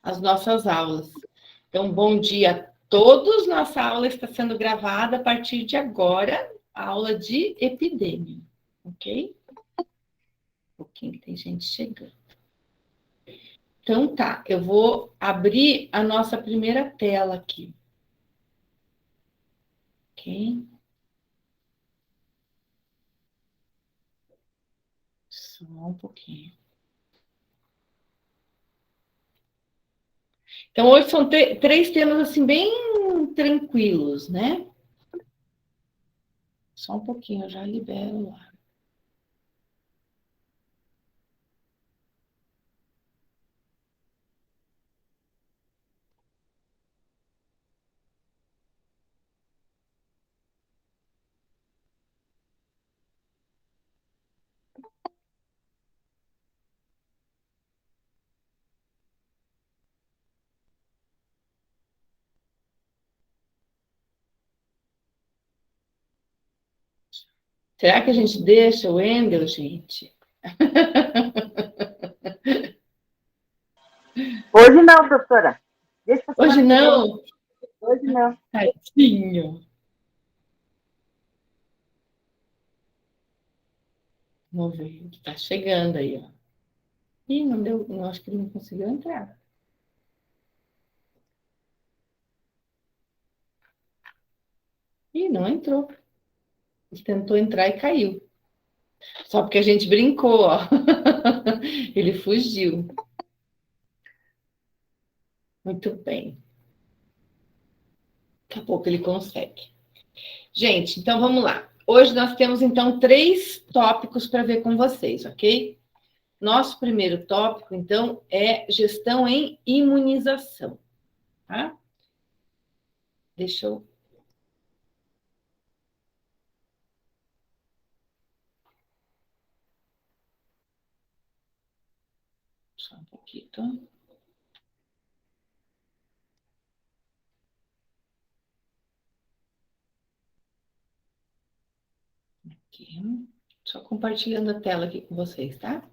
as nossas aulas. Então, bom dia a todos. Nossa aula está sendo gravada a partir de agora, a aula de epidemia, ok? Um pouquinho que tem gente chegando. Então, tá, eu vou abrir a nossa primeira tela aqui. Ok? Só um pouquinho. Então, hoje são três temas, assim, bem tranquilos, né? Só um pouquinho, eu já libero lá. Será que a gente deixa o Wendel, gente? Hoje não, doutora. Deixa eu Hoje não? Hoje não. Tadinho. Vamos ver, está chegando aí, ó. Ih, não deu, eu acho que ele não conseguiu entrar. Ih, não entrou. Ele tentou entrar e caiu. Só porque a gente brincou, ó. Ele fugiu. Muito bem. Daqui a pouco ele consegue. Gente, então vamos lá. Hoje nós temos, então, 3 tópicos para ver com vocês, ok? Nosso primeiro tópico, então, é gestão em imunização, tá? Deixa eu... Só um pouquinho. Aqui. Só compartilhando a tela aqui com vocês, tá?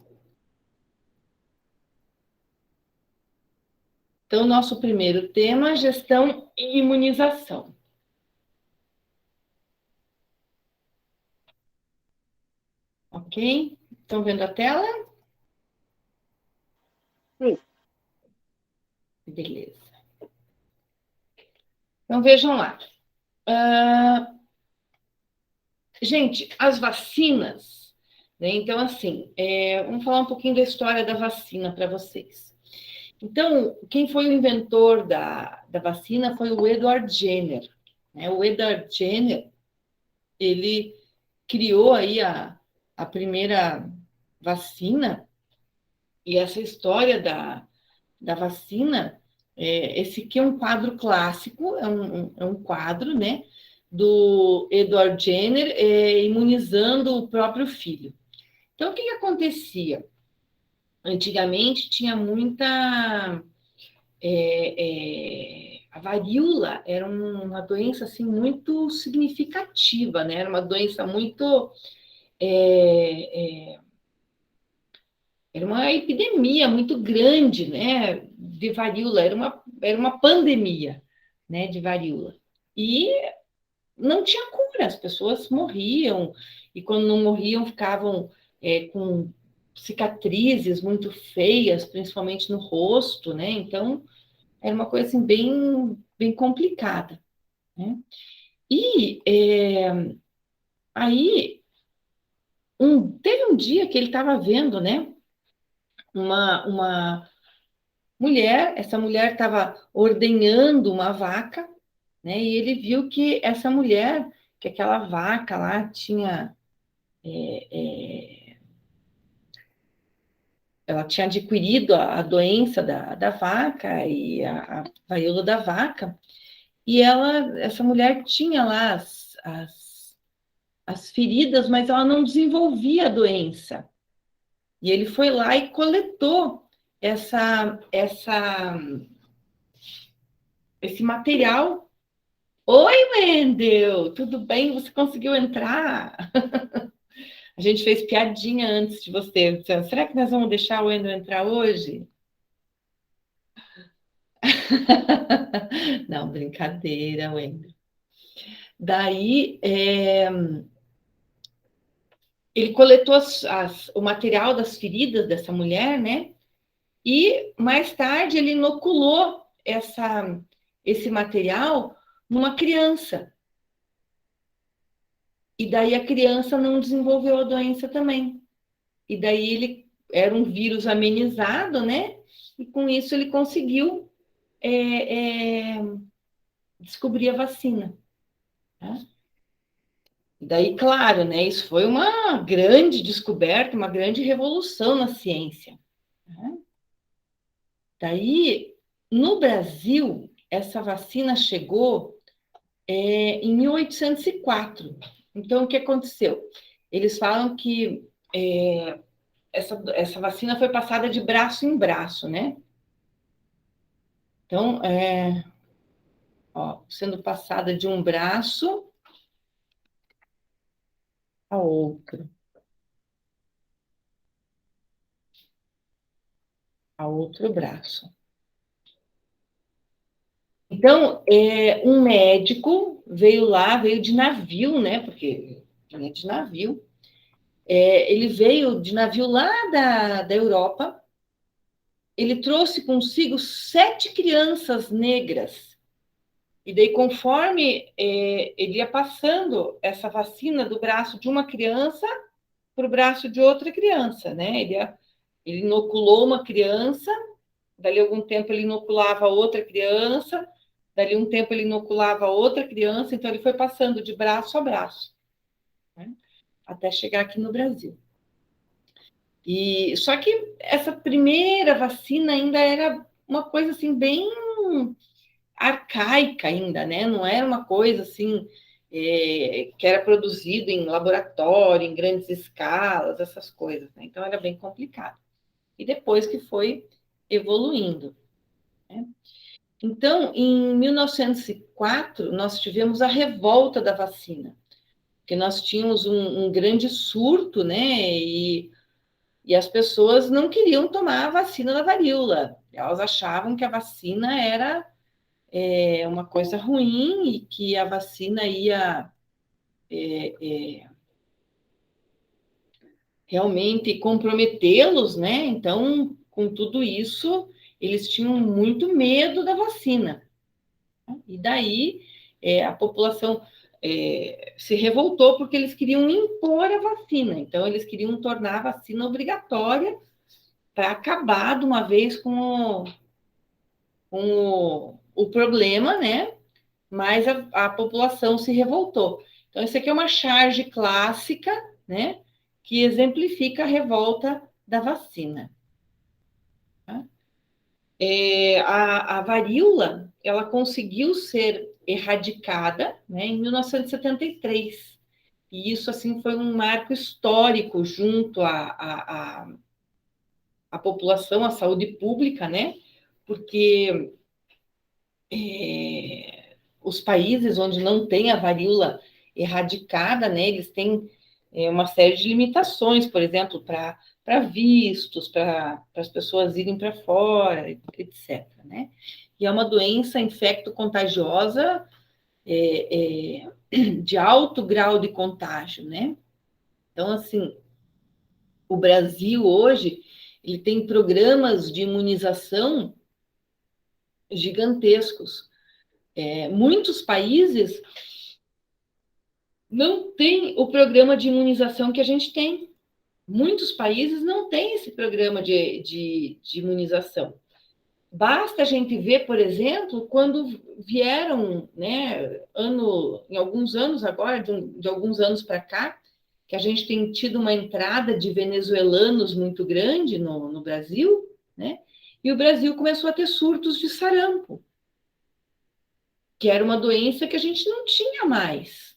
Então, nosso primeiro tema, gestão e imunização. Ok? Estão vendo a tela? Sim. Beleza. Então, vejam lá. Gente, as vacinas, né? Então, assim, vamos falar um pouquinho da história da vacina para vocês. Então, quem foi o inventor da vacina foi o Edward Jenner, né? O Edward Jenner, ele criou aí a primeira vacina, e essa história da vacina, esse aqui é um quadro clássico, é um quadro, né, do Edward Jenner imunizando o próprio filho. Então, o que acontecia? Antigamente tinha muita... a varíola era uma doença assim, muito significativa, né? Era uma doença muito... era uma epidemia muito grande, né, de varíola, era uma pandemia, né, de varíola. E não tinha cura, as pessoas morriam, e quando não morriam, ficavam com cicatrizes muito feias, principalmente no rosto, né, então era uma coisa assim, bem complicada, né. E aí, teve um dia que ele estava vendo, né, uma mulher, essa mulher estava ordenhando uma vaca, né? E ele viu que essa mulher, que aquela vaca lá tinha, ela tinha adquirido a doença da vaca e a varíola da vaca, e essa mulher tinha lá as feridas, mas ela não desenvolvia a doença. E ele foi lá e coletou esse material. Oi, Wendel, tudo bem? Você conseguiu entrar? A gente fez piadinha antes de você. Será que nós vamos deixar o Wendel entrar hoje? Não, brincadeira, Wendel. Daí, ele coletou o material das feridas dessa mulher, né? E mais tarde ele inoculou esse material numa criança. E daí a criança não desenvolveu a doença também. E daí ele era um vírus amenizado, né? E com isso ele conseguiu descobrir a vacina. Né? E daí, claro, né? Isso foi uma grande descoberta, uma grande revolução na ciência. Né? Daí, no Brasil, essa vacina chegou em 1804. Então, o que aconteceu? Eles falam que essa vacina foi passada de braço em braço, né? Então, sendo passada de um braço a outro, a outro braço. Então, um médico veio lá, veio de navio, né? Porque vinha de navio. Ele veio de navio lá da Europa. Ele trouxe consigo 7 crianças negras. E daí, conforme ele ia passando essa vacina do braço de uma criança para o braço de outra criança, né? Ele inoculou uma criança, dali algum tempo ele inoculava outra criança, dali um tempo ele inoculava outra criança, então ele foi passando de braço a braço, né? Até chegar aqui no Brasil. E só que essa primeira vacina ainda era uma coisa assim bem arcaica ainda, né? Não era uma coisa assim que era produzido em laboratório, em grandes escalas, essas coisas, né? Então era bem complicado. E depois que foi evoluindo, né? Então, em 1904, nós tivemos a revolta da vacina, porque nós tínhamos um grande surto, né? E as pessoas não queriam tomar a vacina da varíola. Elas achavam que a vacina era uma coisa ruim e que a vacina ia realmente comprometê-los, né? Então, com tudo isso, eles tinham muito medo da vacina. E daí a população se revoltou porque eles queriam impor a vacina. Então, eles queriam tornar a vacina obrigatória para acabar de uma vez com o problema, né? Mas a população se revoltou. Então, isso aqui é uma charge clássica, né? Que exemplifica a revolta da vacina. Tá? A varíola, ela conseguiu ser erradicada, né, em 1973. E isso, assim, foi um marco histórico junto à população, à saúde pública, né? Porque os países onde não tem a varíola erradicada, né, eles têm uma série de limitações, por exemplo, para vistos, para as pessoas irem para fora, etc. Né? E é uma doença infecto-contagiosa de alto grau de contágio, né? Então, assim, o Brasil hoje ele tem programas de imunização gigantescos. Muitos países não têm o programa de imunização que a gente tem. Muitos países não têm esse programa de imunização. Basta a gente ver, por exemplo, quando vieram, né, em alguns anos agora, de alguns anos para cá, que a gente tem tido uma entrada de venezuelanos muito grande no Brasil, né? E o Brasil começou a ter surtos de sarampo, que era uma doença que a gente não tinha mais.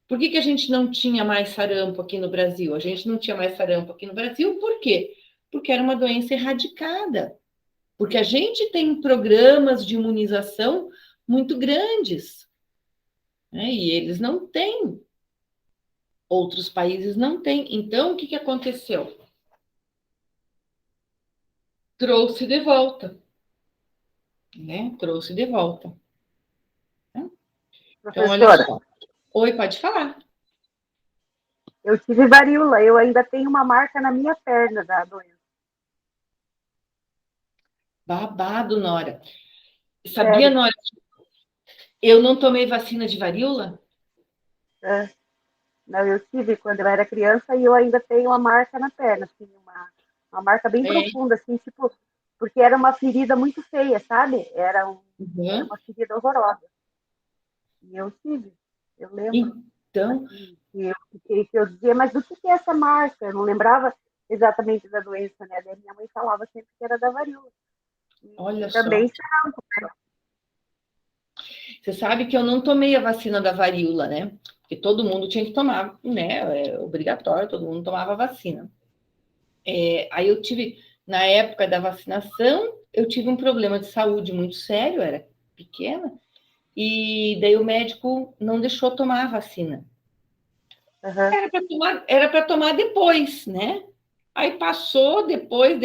Por que a gente não tinha mais sarampo aqui no Brasil? A gente não tinha mais sarampo aqui no Brasil, por quê? Porque era uma doença erradicada. Porque a gente tem programas de imunização muito grandes, né? E eles não têm. Outros países não têm. Então, o que aconteceu? Trouxe de volta. né? Trouxe de volta. Né? Então, olha Professora, só. Oi, pode falar. eu tive varíola, eu ainda tenho uma marca na minha perna da doença. Babado, Nora. Sabia, Sério. Nora, eu não tomei vacina de varíola? É. Não, eu tive quando eu era criança e eu ainda tenho uma marca na perna, assim, uma marca bem É. profunda, assim, tipo, porque era uma ferida muito feia, sabe? Era Uhum. uma ferida horrorosa. E eu tive, eu lembro, Então, assim, que eu dizia, mas do que é essa marca? Eu não lembrava exatamente da doença, né? Daí minha mãe falava sempre que era da varíola. E olha também, só. Você sabe que eu não tomei a vacina da varíola, né? Porque todo mundo tinha que tomar, né? É obrigatório, todo mundo tomava a vacina. Aí eu tive, na época da vacinação, eu tive um problema de saúde muito sério, eu era pequena, e daí o médico não deixou tomar a vacina. uhum. Era para tomar depois, né? Aí passou, depois,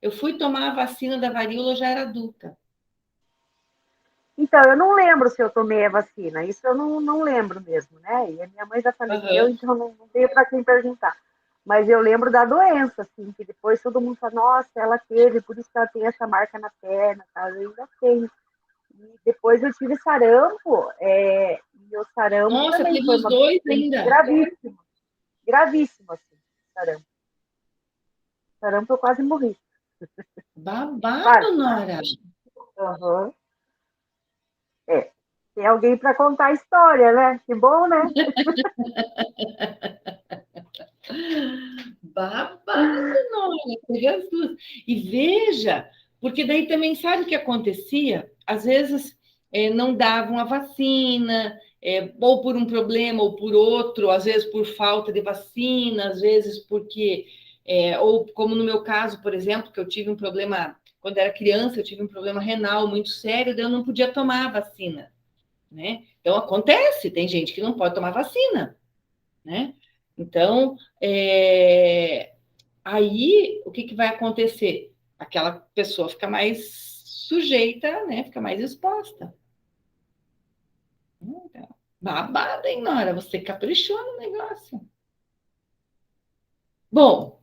eu fui tomar a vacina da varíola, eu já era adulta. Então, eu não lembro se eu tomei a vacina, isso eu não lembro mesmo, né? E a minha mãe já faleceu, Aham. então não tenho para quem perguntar. Mas eu lembro da doença, assim, que depois todo mundo fala, nossa, ela teve, por isso que ela tem essa marca na perna, tá? Eu ainda tenho. E depois eu tive sarampo, e o sarampo Nossa, também teve foi os dois foi ainda. gravíssimo, gravíssimo, assim, sarampo. Sarampo eu quase morri, quase. Babado, Nora. Uhum. É. Tem alguém para contar a história, né? Que bom, né? Babado, Nora. Teve as duas. E veja, porque daí também sabe o que acontecia? Às vezes não davam a vacina, ou por um problema ou por outro, às vezes por falta de vacina, às vezes porque, ou como no meu caso, por exemplo, que eu tive um problema, quando era criança, eu tive um problema renal muito sério, daí eu não podia tomar a vacina, né? Então acontece, tem gente que não pode tomar vacina, né? Então, aí o que vai acontecer? Aquela pessoa fica mais sujeita, né? Fica mais exposta. Então, babada, hein, Nora? Você caprichou no negócio. Bom,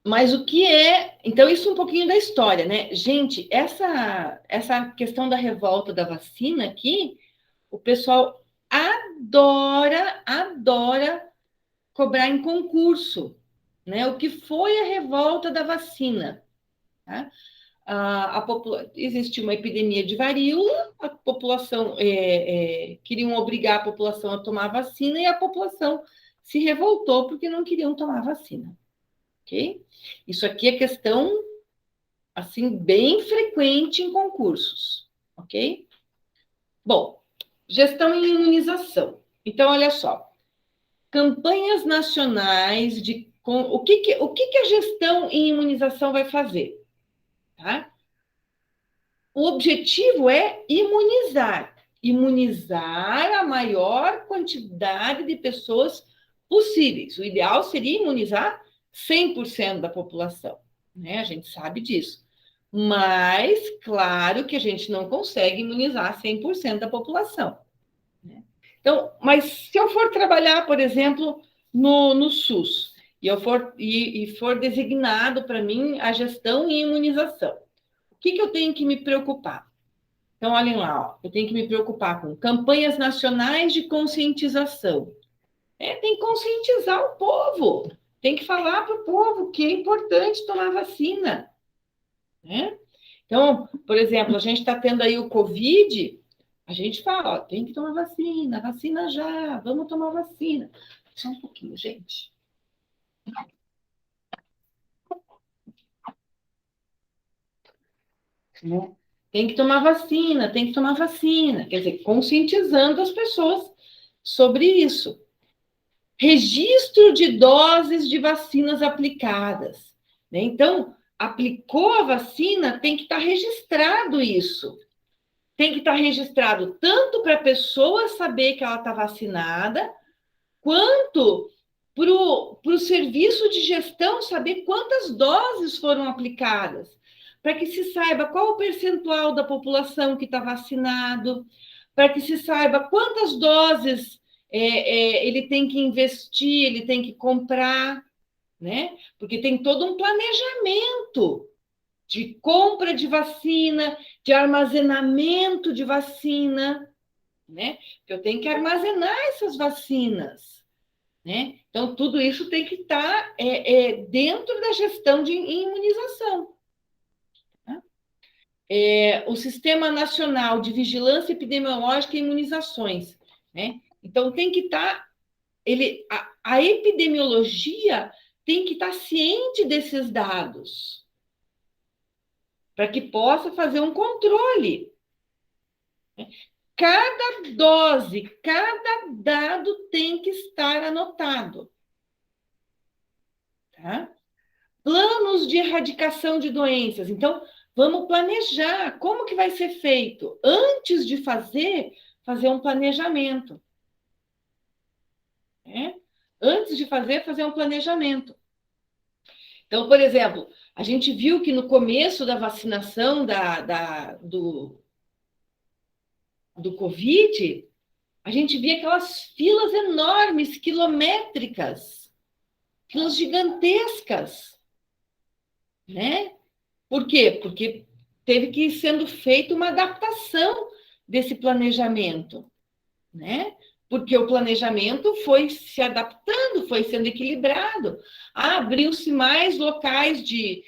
mas o que é. Então, isso é um pouquinho da história, né? Gente, essa questão da revolta da vacina aqui, o pessoal adora cobrar em concurso, né? O que foi a revolta da vacina? Tá? Existiu uma epidemia de varíola, a população queriam obrigar a população a tomar vacina e a população se revoltou porque não queriam tomar vacina, ok? Isso aqui é questão assim bem frequente em concursos, ok? Bom, gestão e imunização. Então, olha só, campanhas nacionais de o que a gestão em imunização vai fazer, tá? O objetivo é imunizar a maior quantidade de pessoas possíveis. O ideal seria imunizar 100% da população, né? A gente sabe disso. Mas, claro que a gente não consegue imunizar 100% da população, né? Então, mas se eu for trabalhar, por exemplo, no SUS, e for designado para mim a gestão e imunização, o que eu tenho que me preocupar? Então, olhem lá, ó, eu tenho que me preocupar com campanhas nacionais de conscientização. Tem que conscientizar o povo, tem que falar para o povo que é importante tomar vacina, né? Então, por exemplo, a gente está tendo aí o Covid, a gente fala, ó, tem que tomar vacina, vacina já, vamos tomar vacina. Só um pouquinho, gente. Né? Tem que tomar vacina, tem que tomar vacina. Quer dizer, conscientizando as pessoas sobre isso. Registro de doses de vacinas aplicadas, né? Então, aplicou a vacina, tem que estar registrado isso. Tem que estar registrado tanto para a pessoa saber que ela está vacinada, quanto para o serviço de gestão saber quantas doses foram aplicadas, para que se saiba qual o percentual da população que está vacinado, para que se saiba quantas doses ele tem que investir, ele tem que comprar, né? Porque tem todo um planejamento de compra de vacina, de armazenamento de vacina, né? Que eu tenho que armazenar essas vacinas, né? Então, tudo isso tem que estar dentro da gestão de imunização. Tá? O Sistema Nacional de Vigilância Epidemiológica e Imunizações, né? Então, tem que estar... a epidemiologia tem que estar ciente desses dados, para que possa fazer um controle. Cada dose, cada dado tem que estar anotado. Tá? Planos de erradicação de doenças. Então, vamos planejar como que vai ser feito. Antes de fazer um planejamento. Né? Antes de fazer um planejamento. Então, por exemplo, a gente viu que no começo da vacinação do Covid, a gente via aquelas filas enormes, quilométricas, filas gigantescas, né? Por quê? Porque teve que ir sendo feita uma adaptação desse planejamento, né? Porque o planejamento foi se adaptando, foi sendo equilibrado. Abriu-se mais locais de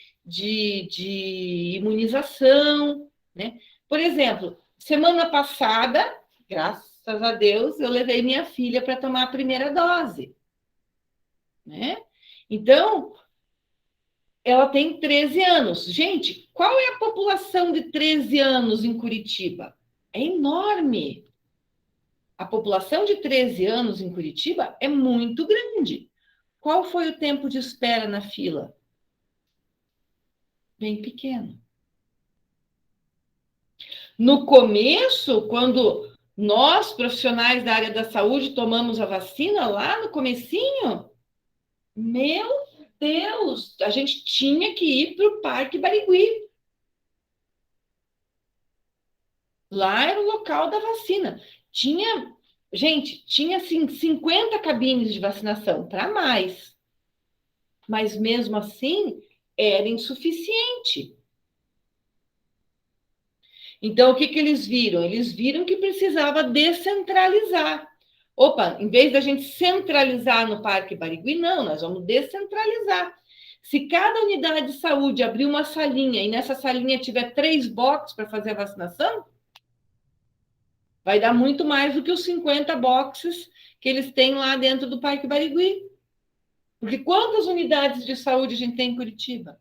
imunização, né? Por exemplo, semana passada, graças a Deus, eu levei minha filha para tomar a primeira dose, né? Então, ela tem 13 anos. Gente, qual é a população de 13 anos em Curitiba? É enorme. A população de 13 anos em Curitiba é muito grande. Qual foi o tempo de espera na fila? Bem pequeno. No começo, quando nós, profissionais da área da saúde, tomamos a vacina, lá no comecinho, meu Deus, a gente tinha que ir para o Parque Barigui. Lá era o local da vacina. Tinha assim, 50 cabines de vacinação, para mais. Mas mesmo assim, era insuficiente. Então, o que eles viram? Eles viram que precisava descentralizar. Opa, em vez da gente centralizar no Parque Barigui, não, nós vamos descentralizar. Se cada unidade de saúde abrir uma salinha e nessa salinha tiver 3 boxes para fazer a vacinação, vai dar muito mais do que os 50 boxes que eles têm lá dentro do Parque Barigui. Porque quantas unidades de saúde a gente tem em Curitiba?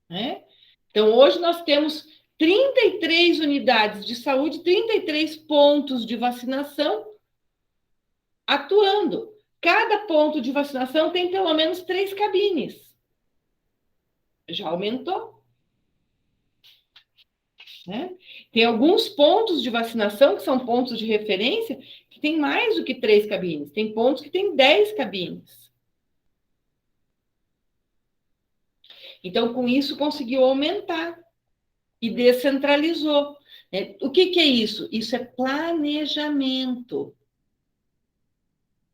Né? Então, hoje nós temos 33 unidades de saúde, 33 pontos de vacinação atuando. Cada ponto de vacinação tem pelo menos 3 cabines. Já aumentou. Né? Tem alguns pontos de vacinação, que são pontos de referência, que tem mais do que 3 cabines. Tem pontos que tem 10 cabines. Então, com isso, conseguiu aumentar e descentralizou. O que é isso? Isso é planejamento.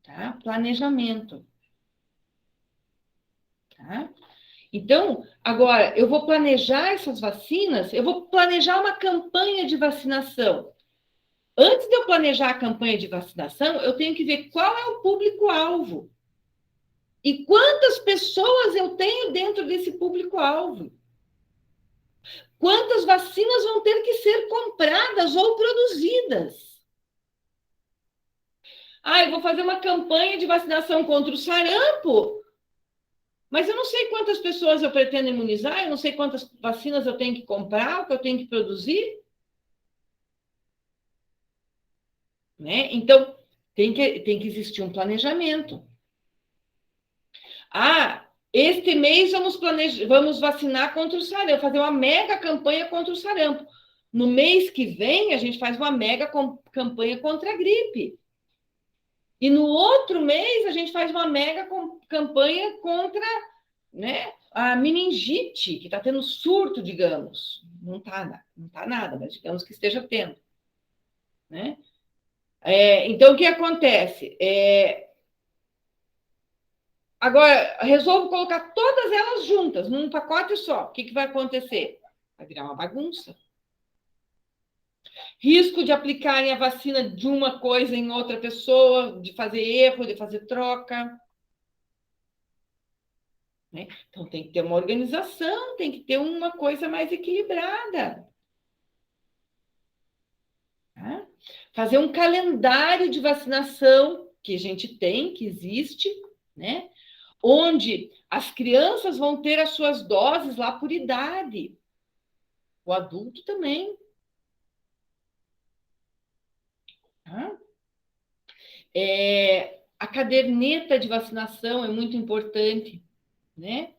Tá? Planejamento. Tá? Então, agora, eu vou planejar essas vacinas, eu vou planejar uma campanha de vacinação. Antes de eu planejar a campanha de vacinação, eu tenho que ver qual é o público-alvo. E quantas pessoas eu tenho dentro desse público-alvo. Quantas vacinas vão ter que ser compradas ou produzidas. Eu vou fazer uma campanha de vacinação contra o sarampo, mas eu não sei quantas pessoas eu pretendo imunizar, eu não sei quantas vacinas eu tenho que comprar, o que eu tenho que produzir. Né? Então, tem que existir um planejamento. Este mês vamos vacinar contra o sarampo, fazer uma mega campanha contra o sarampo. No mês que vem, a gente faz uma mega campanha contra a gripe. E no outro mês, a gente faz uma mega campanha contra, né, A meningite, que está tendo surto, digamos, não está nada, mas digamos que esteja tendo, né? Então, o que acontece? Agora, resolvo colocar todas elas juntas, num pacote só. O que vai acontecer? Vai virar uma bagunça. Risco de aplicarem a vacina de uma coisa em outra pessoa, de fazer erro, de fazer troca. Né? Então, tem que ter uma organização, tem que ter uma coisa mais equilibrada. Tá? Fazer um calendário de vacinação, que a gente tem, que existe, né? Onde as crianças vão ter as suas doses lá por idade. O adulto também. Tá? A caderneta de vacinação é muito importante, né?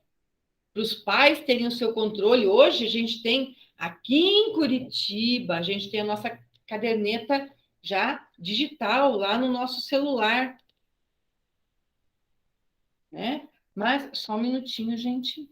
Para os pais terem o seu controle. Hoje a gente tem aqui em Curitiba, a gente tem a nossa caderneta já digital lá no nosso celular, né? Mas só um minutinho, gente.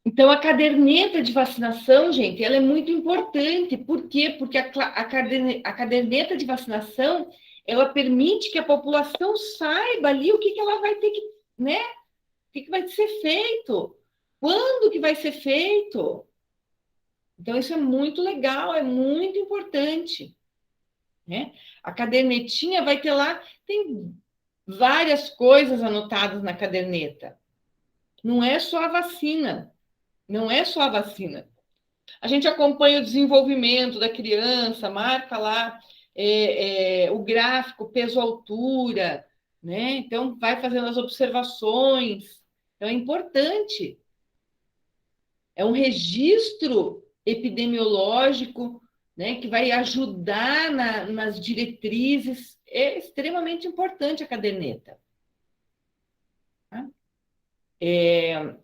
Então, a caderneta de vacinação, gente, ela é muito importante. Por quê? Porque a caderneta de vacinação, ela permite que a população saiba ali o que ela vai ter que, né? O que vai ser feito? Quando que vai ser feito? Então, isso é muito legal, é muito importante, né? A cadernetinha vai ter lá, tem várias coisas anotadas na caderneta. Não é só a vacina. Não é só a vacina. A gente acompanha o desenvolvimento da criança, marca lá o gráfico, peso, altura, né? Então, vai fazendo as observações. Então, é importante. É um registro epidemiológico, né, que vai ajudar nas diretrizes. É extremamente importante a caderneta. Tá?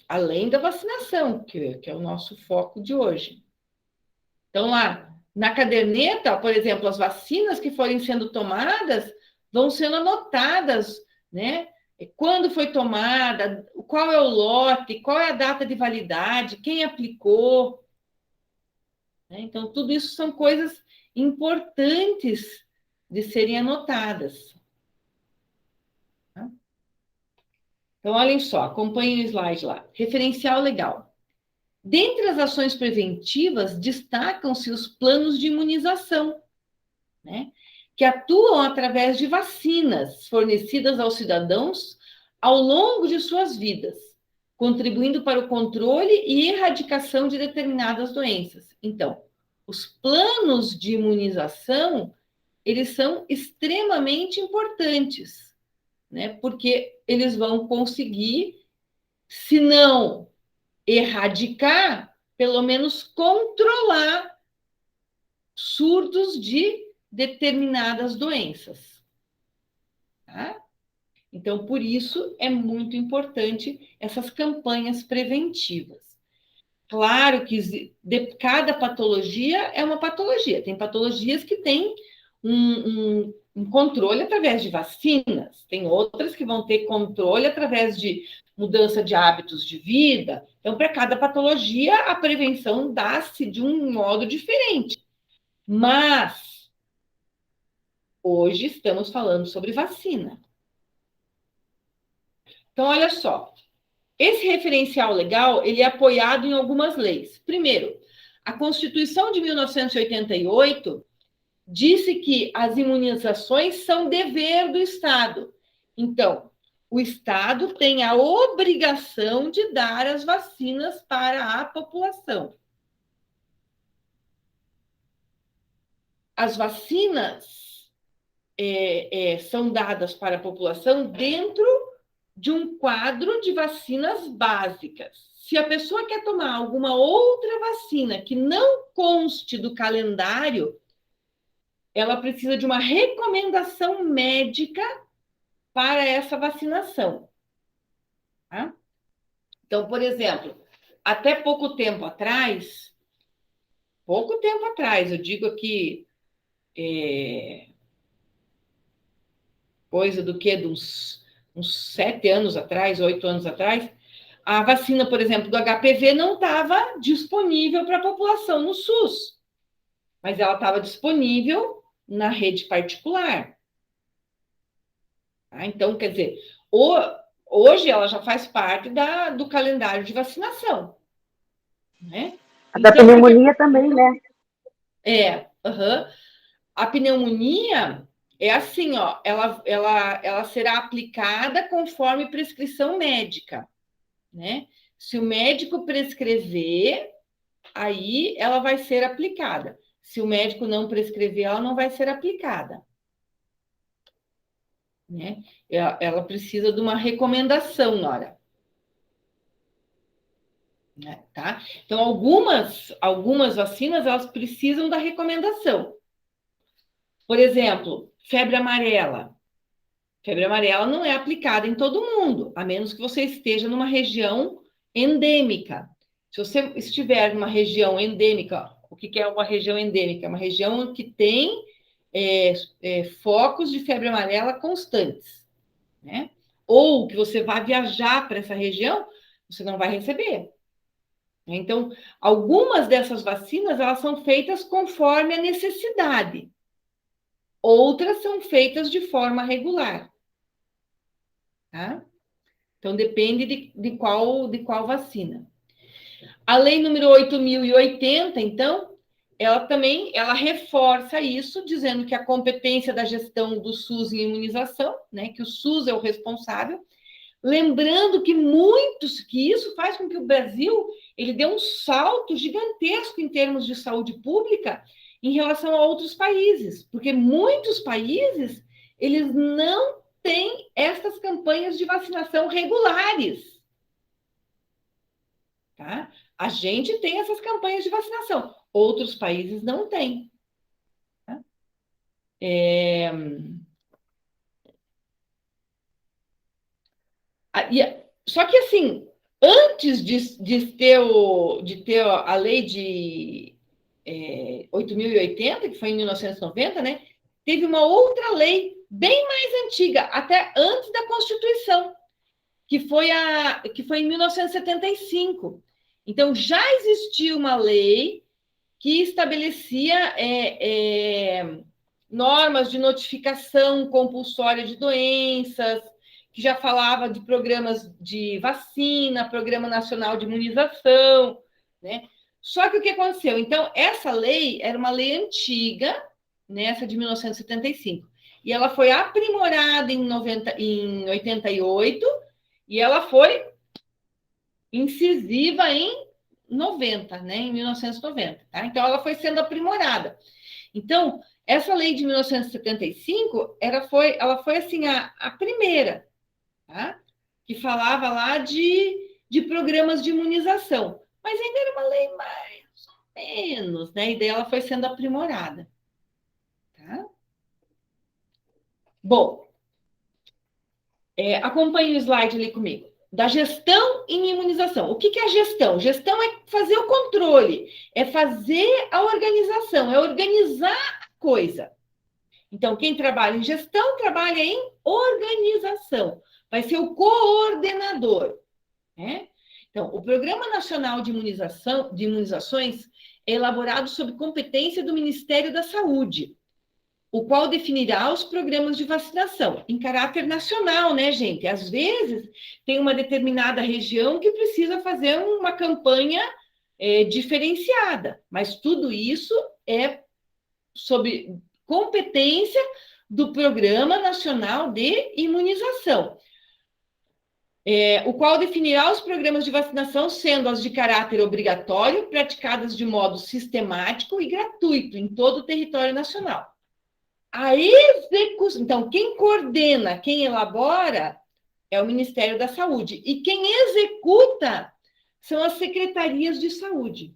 Além da vacinação, que é o nosso foco de hoje. Então, lá na caderneta, por exemplo, as vacinas que forem sendo tomadas vão sendo anotadas, né? Quando foi tomada, qual é o lote, qual é a data de validade, quem aplicou. Né? Então, tudo isso são coisas importantes de serem anotadas. Tá? Então, olhem só, acompanhem o slide lá. Referencial legal. Dentre as ações preventivas, destacam-se os planos de imunização, né? Que atuam através de vacinas fornecidas aos cidadãos ao longo de suas vidas, contribuindo para o controle e erradicação de determinadas doenças. Então, os planos de imunização, eles são extremamente importantes, né? Porque eles vão conseguir, se não erradicar, pelo menos controlar surtos de determinadas doenças. Tá? Então, por isso é muito importante essas campanhas preventivas. Claro que cada patologia é uma patologia. Tem patologias que têm um controle através de vacinas, tem outras que vão ter controle através de mudança de hábitos de vida. Então, para cada patologia, a prevenção dá-se de um modo diferente. Mas, hoje estamos falando sobre vacina. Então, olha só. Esse referencial legal, ele é apoiado em algumas leis. Primeiro, a Constituição de 1988 disse que as imunizações são dever do Estado. Então, o Estado tem a obrigação de dar as vacinas para a população. As vacinas são dadas para a população dentro de um quadro de vacinas básicas. Se a pessoa quer tomar alguma outra vacina que não conste do calendário, ela precisa de uma recomendação médica para essa vacinação. Tá? Então, por exemplo, até pouco tempo atrás, eu digo aqui, coisa do que? De uns 7 anos atrás, 8 anos atrás, a vacina, por exemplo, do HPV não estava disponível para a população no SUS, mas ela estava disponível na rede particular. Tá? Então, quer dizer, hoje ela já faz parte do calendário de vacinação. Né? A da Então, pneumonia também, né? A pneumonia é assim, ó, ela será aplicada conforme prescrição médica, né? Se o médico prescrever, aí ela vai ser aplicada. Se o médico não prescrever, ela não vai ser aplicada. Né? Ela precisa de uma recomendação, Nora. Né? Tá? Então, algumas vacinas, elas precisam da recomendação. Por exemplo, febre amarela. Febre amarela não é aplicada em todo mundo, a menos que você esteja numa região endêmica. Se você estiver numa região endêmica, o que é uma região endêmica? É uma região que tem focos de febre amarela constantes, né? Ou que você vai viajar para essa região, você não vai receber. Então, algumas dessas vacinas, elas são feitas conforme a necessidade. Outras são feitas de forma regular. Tá? Então, depende de qual vacina. A lei número 8.080, então, ela reforça isso, dizendo que a competência da gestão do SUS em imunização, né, que o SUS é o responsável, lembrando que isso faz com que o Brasil ele dê um salto gigantesco em termos de saúde pública em relação a outros países, porque muitos países eles não têm essas campanhas de vacinação regulares. Tá? A gente tem essas campanhas de vacinação, outros países não têm. Tá? Só que, assim, antes de ter a lei de 8.080, que foi em 1990, né, teve uma outra lei bem mais antiga, até antes da Constituição, que foi em 1975. Então, já existia uma lei que estabelecia normas de notificação compulsória de doenças, que já falava de programas de vacina, Programa Nacional de Imunização, né? Só que o que aconteceu? Então, essa lei era uma lei antiga, né, essa de 1975, e ela foi aprimorada em 88, e ela foi incisiva em 90, né, em 1990. Tá? Então, ela foi sendo aprimorada. Então, essa lei de 1975, ela foi assim, a primeira, tá? Que falava lá de programas de imunização. Mas ainda era uma lei mais ou menos, né? E daí ela foi sendo aprimorada. Tá? Bom, acompanhe o slide ali comigo. Da gestão em imunização. O que é a gestão? Gestão é fazer o controle, é fazer a organização, é organizar a coisa. Então, quem trabalha em gestão, trabalha em organização. Vai ser o coordenador. Né? Então, o Programa Nacional de Imunizações é elaborado sob competência do Ministério da Saúde, o qual definirá os programas de vacinação em caráter nacional, né, gente? Às vezes, tem uma determinada região que precisa fazer uma campanha diferenciada, mas tudo isso é sob competência do Programa Nacional de Imunização, o qual definirá os programas de vacinação, sendo as de caráter obrigatório, praticadas de modo sistemático e gratuito em todo o território nacional. A execução, então, quem coordena, quem elabora é o Ministério da Saúde, e quem executa são as secretarias de saúde.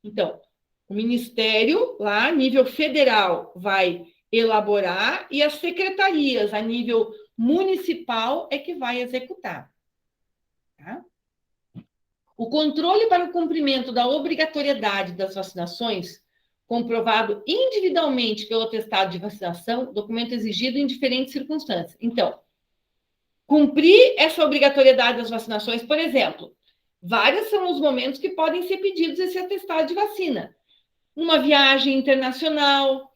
Então, O Ministério, lá, a nível federal, vai elaborar e as secretarias, a nível municipal, é que vai executar. Tá? O controle para o cumprimento da obrigatoriedade das vacinações, comprovado individualmente pelo atestado de vacinação, documento exigido em diferentes circunstâncias. Então, cumprir essa obrigatoriedade das vacinações, por exemplo, vários são os momentos que podem ser pedidos esse atestado de vacina. Uma viagem internacional,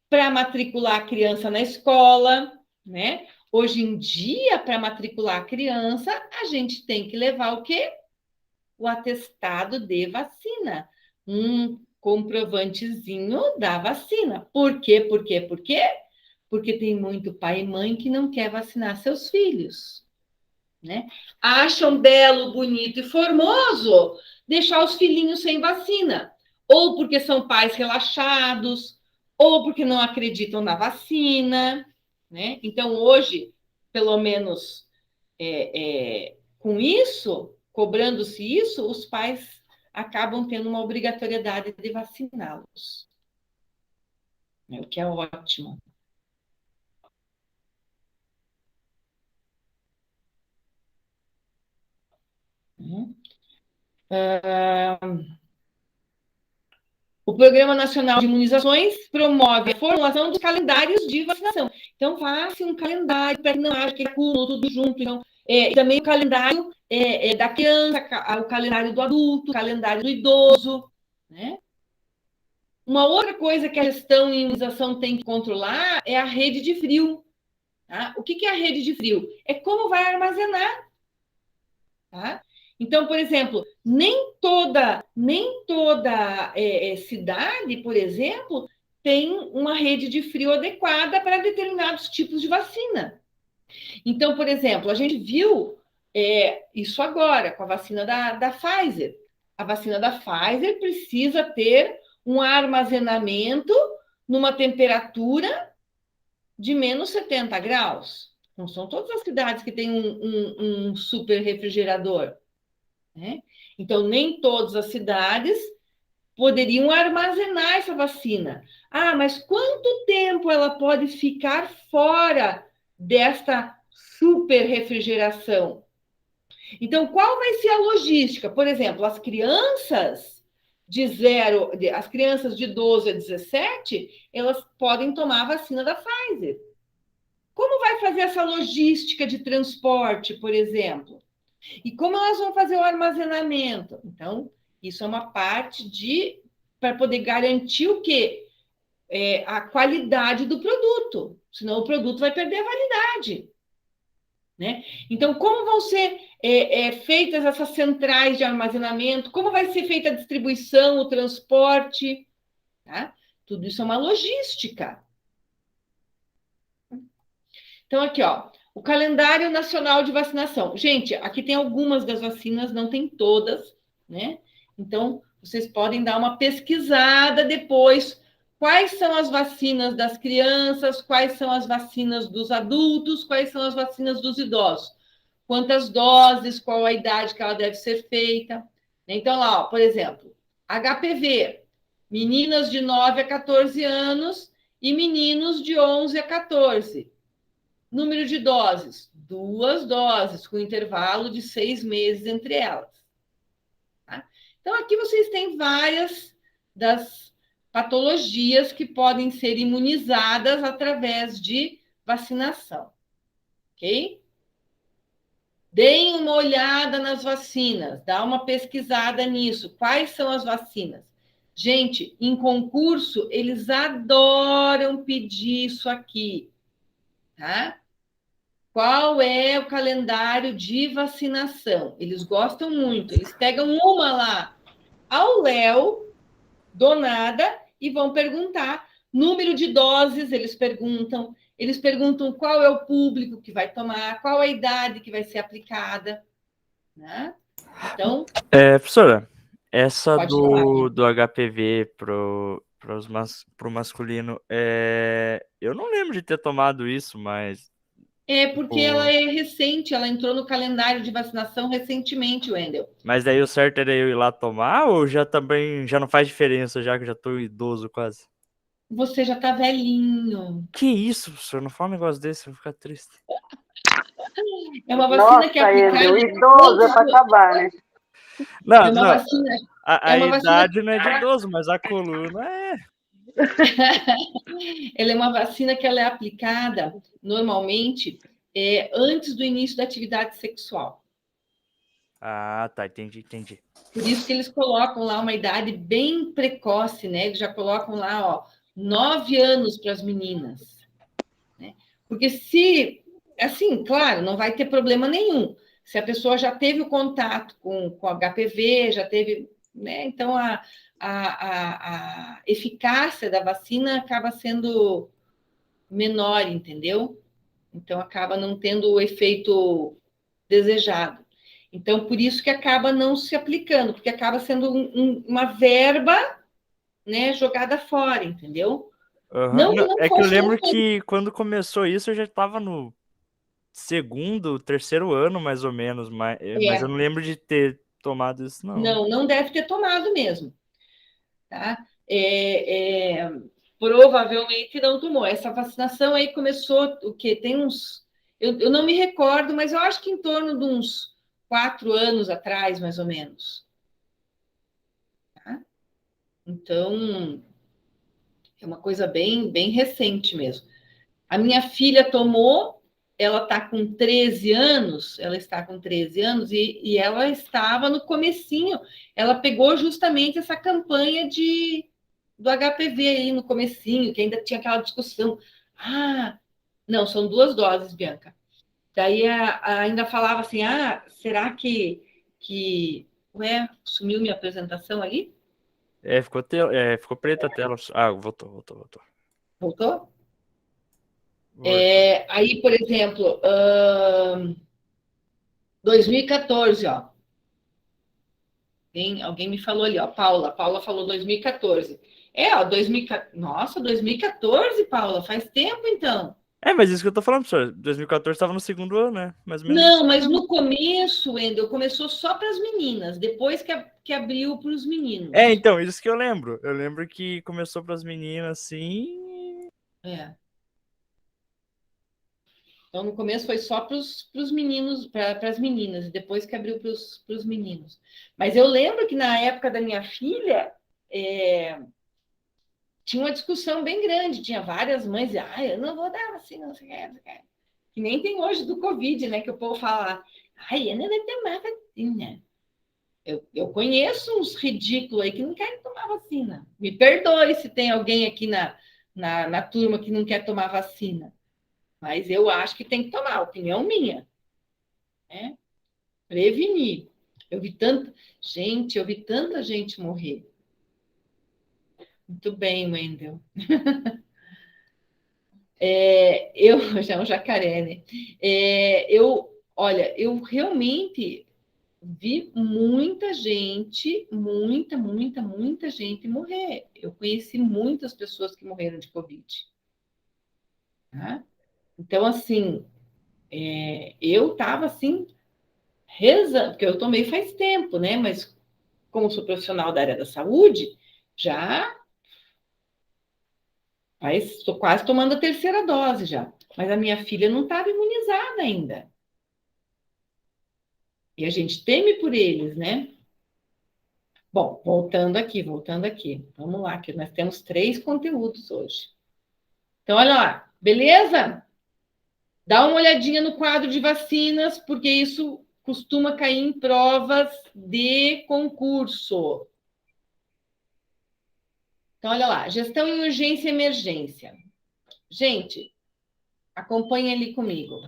para matricular a criança na escola, né? Hoje em dia, para matricular a criança, a gente tem que levar o quê? O atestado de vacina, um comprovantezinho da vacina. Por quê? Por quê? Por quê? Porque tem muito pai e mãe que não quer vacinar seus filhos, né? Acham belo, bonito e formoso deixar os filhinhos sem vacina, ou porque são pais relaxados, ou porque não acreditam na vacina, né? Então, hoje, pelo menos com isso, cobrando-se isso, os pais acabam tendo uma obrigatoriedade de vaciná-los, né? O que é ótimo. O Programa Nacional de Imunizações promove a formulação dos calendários de vacinação. Então, faça um calendário para que não haja que acumula tudo junto. Então, e também o calendário da criança, o calendário do adulto, o calendário do idoso, né? Uma outra coisa que a gestão em imunização tem que controlar é a rede de frio. Tá? O que é a rede de frio? É como vai armazenar. Tá? Então, por exemplo, nem toda cidade, por exemplo, tem uma rede de frio adequada para determinados tipos de vacina. Então, por exemplo, a gente viu isso agora com a vacina da Pfizer. A vacina da Pfizer precisa ter um armazenamento numa temperatura de menos 70 graus. Não são todas as cidades que têm um super refrigerador, né? Então, nem todas as cidades poderiam armazenar essa vacina. Ah, mas quanto tempo ela pode ficar fora desta super refrigeração? Então, qual vai ser a logística? Por exemplo, as crianças de 12 a 17, elas podem tomar a vacina da Pfizer. Como vai fazer essa logística de transporte, por exemplo? E como elas vão fazer o armazenamento? Então, isso é uma parte para poder garantir o quê? A qualidade do produto. Senão o produto vai perder a validade. Né? Então, como vão ser feitas essas centrais de armazenamento? Como vai ser feita a distribuição, o transporte? Tá? Tudo isso é uma logística. Então, aqui, ó, o calendário nacional de vacinação. Gente, aqui tem algumas das vacinas, não tem todas, né? Então, vocês podem dar uma pesquisada depois. Quais são as vacinas das crianças? Quais são as vacinas dos adultos? Quais são as vacinas dos idosos? Quantas doses? Qual a idade que ela deve ser feita? Então, lá, ó, por exemplo, HPV, meninas de 9 a 14 anos e meninos de 11 a 14. Número de doses, 2 doses, com intervalo de 6 meses entre elas. Tá? Então, aqui vocês têm várias das patologias que podem ser imunizadas através de vacinação. Ok? Deem uma olhada nas vacinas, dá uma pesquisada nisso. Quais são as vacinas? Gente, em concurso, eles adoram pedir isso aqui, tá? Qual é o calendário de vacinação? Eles gostam muito. Eles pegam uma lá ao léu, do nada, e vão perguntar. Número de doses, eles perguntam qual é o público que vai tomar, qual a idade que vai ser aplicada. Né? Então. Professora, essa do HPV pro masculino, eu não lembro de ter tomado isso, mas É porque ela Ou... é recente, ela entrou no calendário de vacinação recentemente, Wendel. Mas daí o certo era eu ir lá tomar, ou já também já não faz diferença, já que eu já tô idoso quase? Você já tá velhinho. Que isso, professor? Não fala um negócio desse, eu vou ficar triste. É uma vacina que é Nossa, ele, aplicada o idoso é para acabar, né? Não, é uma não, vacina, é a uma vacina, idade não é de idoso, mas a coluna é. ela é uma vacina que ela é aplicada normalmente antes do início da atividade sexual. Ah, tá, entendi. Por isso que eles colocam lá uma idade bem precoce, né? Eles já colocam lá, ó, 9 anos para as meninas, né? Porque se, assim, claro, não vai ter problema nenhum. Se a pessoa já teve o contato com HPV, já teve, né? Então a eficácia da vacina acaba sendo menor, entendeu? Então acaba não tendo o efeito desejado. Então, por isso que acaba não se aplicando, porque acaba sendo uma verba, né, jogada fora, entendeu? Aham. Não que Não, não é que eu fosse lembro que quando começou isso eu já tava no segundo, terceiro ano, mais ou menos, mas eu não lembro de ter tomado isso, não. não deve ter tomado mesmo, tá? Provavelmente não tomou. Essa vacinação aí começou o quê? Tem uns, eu não me recordo, mas eu acho que em torno de uns 4 anos atrás, mais ou menos. Tá? Então, é uma coisa bem recente mesmo. A minha filha tomou, ela está com 13 anos, ela está com 13 anos e ela estava no comecinho, ela pegou justamente essa campanha do HPV aí no comecinho, que ainda tinha aquela discussão. Ah, não, são 2 doses, Bianca. Daí ainda falava assim, será que... Ué, sumiu minha apresentação ali? Ficou preta a tela. Ah, voltou. Voltou? Voltou. Aí, por exemplo, 2014, ó. Alguém me falou ali, ó, Paula. Paula falou 2014. Ó, 2014. Nossa, 2014, Paula, faz tempo então. Mas isso que eu tô falando, professor. 2014 tava no segundo ano, né? Mais ou menos isso. Não, mas no começo, Wendel, começou só para as meninas, depois que abriu para os meninos. Então, isso que eu lembro. Eu lembro que começou pras meninas, assim. É. Então, no começo foi só para os meninos, para as meninas, e depois que abriu para os meninos. Mas eu lembro que na época da minha filha, tinha uma discussão bem grande, tinha várias mães, eu não vou dar vacina, não sei o que, não sei o que. Que nem tem hoje do Covid, né? Que o povo fala, eu não vou tomar vacina. Eu conheço uns ridículos aí que não querem tomar vacina. Me perdoe se tem alguém aqui na turma que não quer tomar vacina. Mas eu acho que tem que tomar, opinião minha. Né? Prevenir. Eu vi tanta gente morrer. Muito bem, Wendel. Já é um jacaré, né? Olha, eu realmente vi muita gente, muita gente morrer. Eu conheci muitas pessoas que morreram de Covid. Tá? Então, assim, eu estava assim, rezando, porque eu tomei faz tempo, né? Mas como sou profissional da área da saúde, já estou quase tomando a terceira dose já. Mas a minha filha não estava imunizada ainda. E a gente teme por eles, né? Bom, voltando aqui. Vamos lá, que nós temos 3 conteúdos hoje. Então, olha lá, beleza? Dá uma olhadinha no quadro de vacinas, porque isso costuma cair em provas de concurso. Então, olha lá, gestão em urgência e emergência. Gente, acompanhe ali comigo.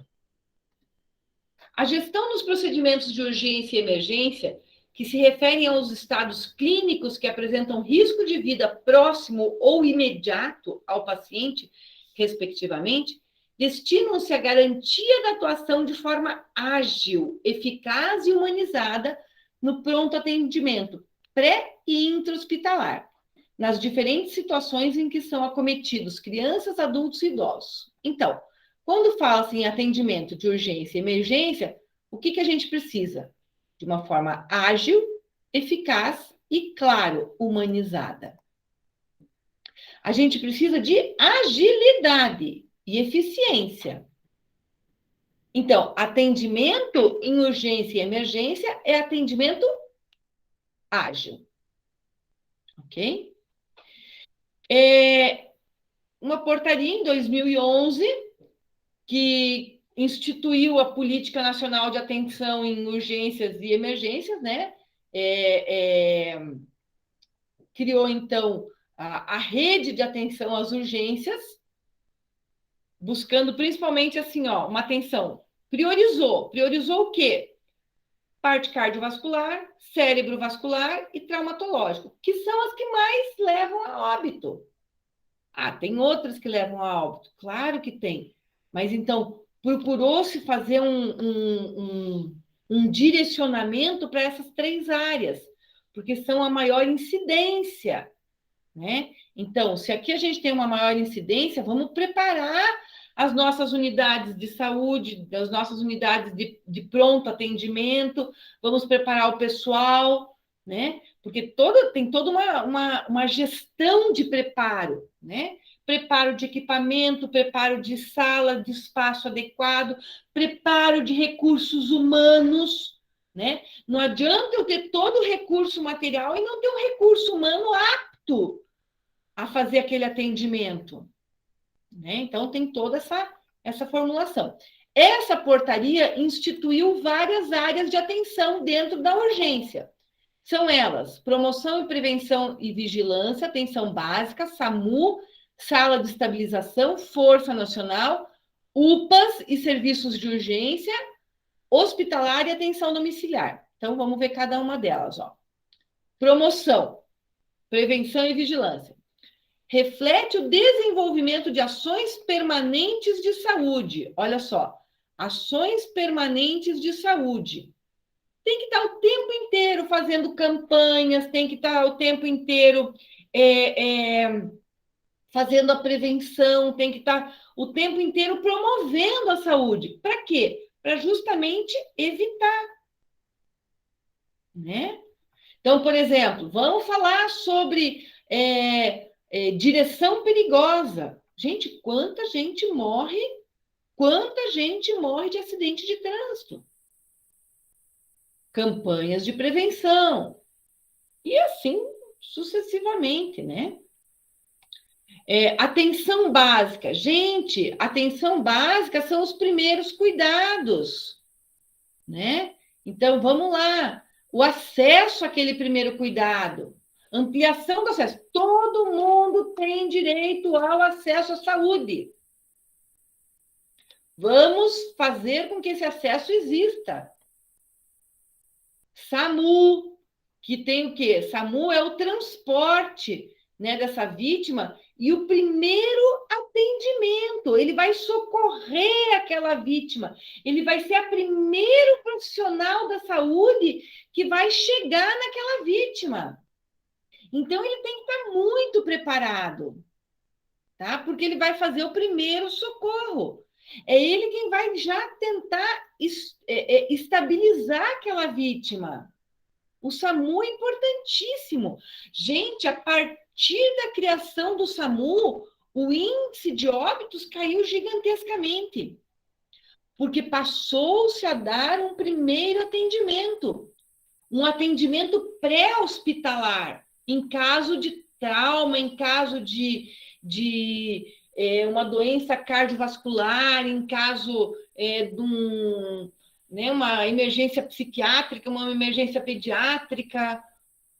A gestão dos procedimentos de urgência e emergência, que se referem aos estados clínicos que apresentam risco de vida próximo ou imediato ao paciente, respectivamente, destinam-se à garantia da atuação de forma ágil, eficaz e humanizada no pronto atendimento pré e intra-hospitalar, nas diferentes situações em que são acometidos crianças, adultos e idosos. Então, quando fala assim, atendimento de urgência e emergência, o que a gente precisa? De uma forma ágil, eficaz e, claro, humanizada. A gente precisa de agilidade e eficiência. Então, atendimento em urgência e emergência é atendimento ágil. Ok? Uma portaria em 2011 que instituiu a Política Nacional de Atenção em Urgências e Emergências, né? Criou, então, a rede de atenção às urgências, buscando principalmente, assim, ó, uma atenção. Priorizou o quê? Parte cardiovascular, cérebro vascular e traumatológico, que são as que mais levam a óbito. Tem outras que levam a óbito, claro que tem. Mas, então, procurou-se fazer um direcionamento para essas 3 áreas, porque são a maior incidência, né? Então, se aqui a gente tem uma maior incidência, vamos preparar as nossas unidades de saúde, as nossas unidades de pronto atendimento, vamos preparar o pessoal, né? Porque tem toda uma gestão de preparo, né? Preparo de equipamento, preparo de sala, de espaço adequado, preparo de recursos humanos, né? Não adianta eu ter todo o recurso material e não ter um recurso humano apto a fazer aquele atendimento, né? Então, tem toda essa formulação. Essa portaria instituiu várias áreas de atenção dentro da urgência. São elas: promoção e prevenção e vigilância, atenção básica, SAMU, sala de estabilização, Força Nacional, UPAs e serviços de urgência, hospitalar e atenção domiciliar. Então, vamos ver cada uma delas, ó. Promoção, prevenção e vigilância. Reflete o desenvolvimento de ações permanentes de saúde. Olha só, ações permanentes de saúde. Tem que estar o tempo inteiro fazendo campanhas, tem que estar o tempo inteiro fazendo a prevenção, tem que estar o tempo inteiro promovendo a saúde. Para quê? Para justamente evitar, né? Então, por exemplo, vamos falar sobre direção perigosa. Gente, quanta gente morre de acidente de trânsito. Campanhas de prevenção. E assim sucessivamente, né? Atenção básica. Gente, atenção básica são os primeiros cuidados, né? Então, vamos lá. O acesso àquele primeiro cuidado. Ampliação do acesso. Todo mundo tem direito ao acesso à saúde. Vamos fazer com que esse acesso exista. SAMU, que tem o quê? SAMU é o transporte, né, dessa vítima e o primeiro atendimento. Ele vai socorrer aquela vítima. Ele vai ser o primeiro profissional da saúde que vai chegar naquela vítima. Então, ele tem que estar muito preparado, tá? Porque ele vai fazer o primeiro socorro. É ele quem vai já tentar estabilizar aquela vítima. O SAMU é importantíssimo. Gente, a partir da criação do SAMU, o índice de óbitos caiu gigantescamente, porque passou-se a dar um primeiro atendimento, um atendimento pré-hospitalar, em caso de trauma, em caso de uma doença cardiovascular, em caso de uma emergência psiquiátrica, uma emergência pediátrica,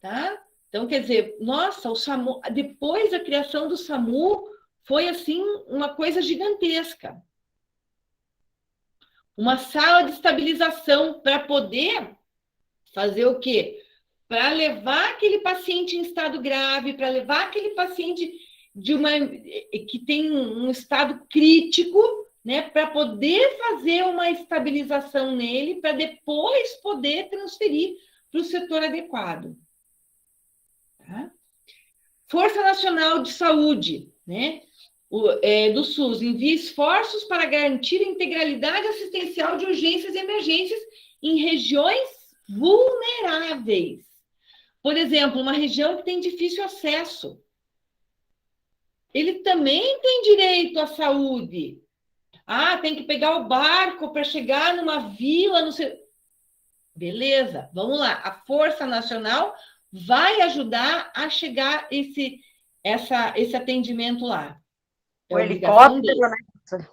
tá? Então, quer dizer, nossa, o SAMU, depois da criação do SAMU, foi, assim, uma coisa gigantesca. Uma sala de estabilização para poder fazer o quê? Para levar aquele paciente em estado grave, para levar aquele paciente que tem um estado crítico, né, para poder fazer uma estabilização nele, para depois poder transferir para o setor adequado. Tá? Força Nacional de Saúde, né? do SUS envia esforços para garantir a integralidade assistencial de urgências e emergências em regiões vulneráveis. Por exemplo, uma região que tem difícil acesso. Ele também tem direito à saúde. Ah, tem que pegar o barco para chegar numa vila, não sei. Beleza, vamos lá. A Força Nacional vai ajudar a chegar esse atendimento lá. O helicóptero, né?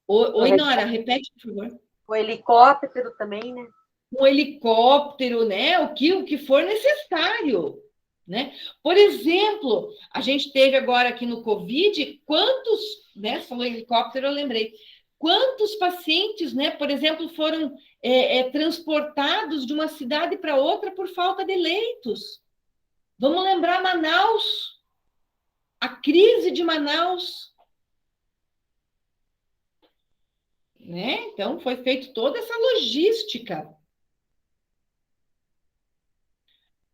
Oi, Nora, repete, por favor. O helicóptero também, né? Um helicóptero, né? O que for necessário, né? Por exemplo, a gente teve agora aqui no Covid, quantos, né? Você falou helicóptero, eu lembrei. Quantos pacientes, né? Por exemplo, foram transportados de uma cidade para outra por falta de leitos. Vamos lembrar Manaus, a crise de Manaus, né? Então, foi feita toda essa logística.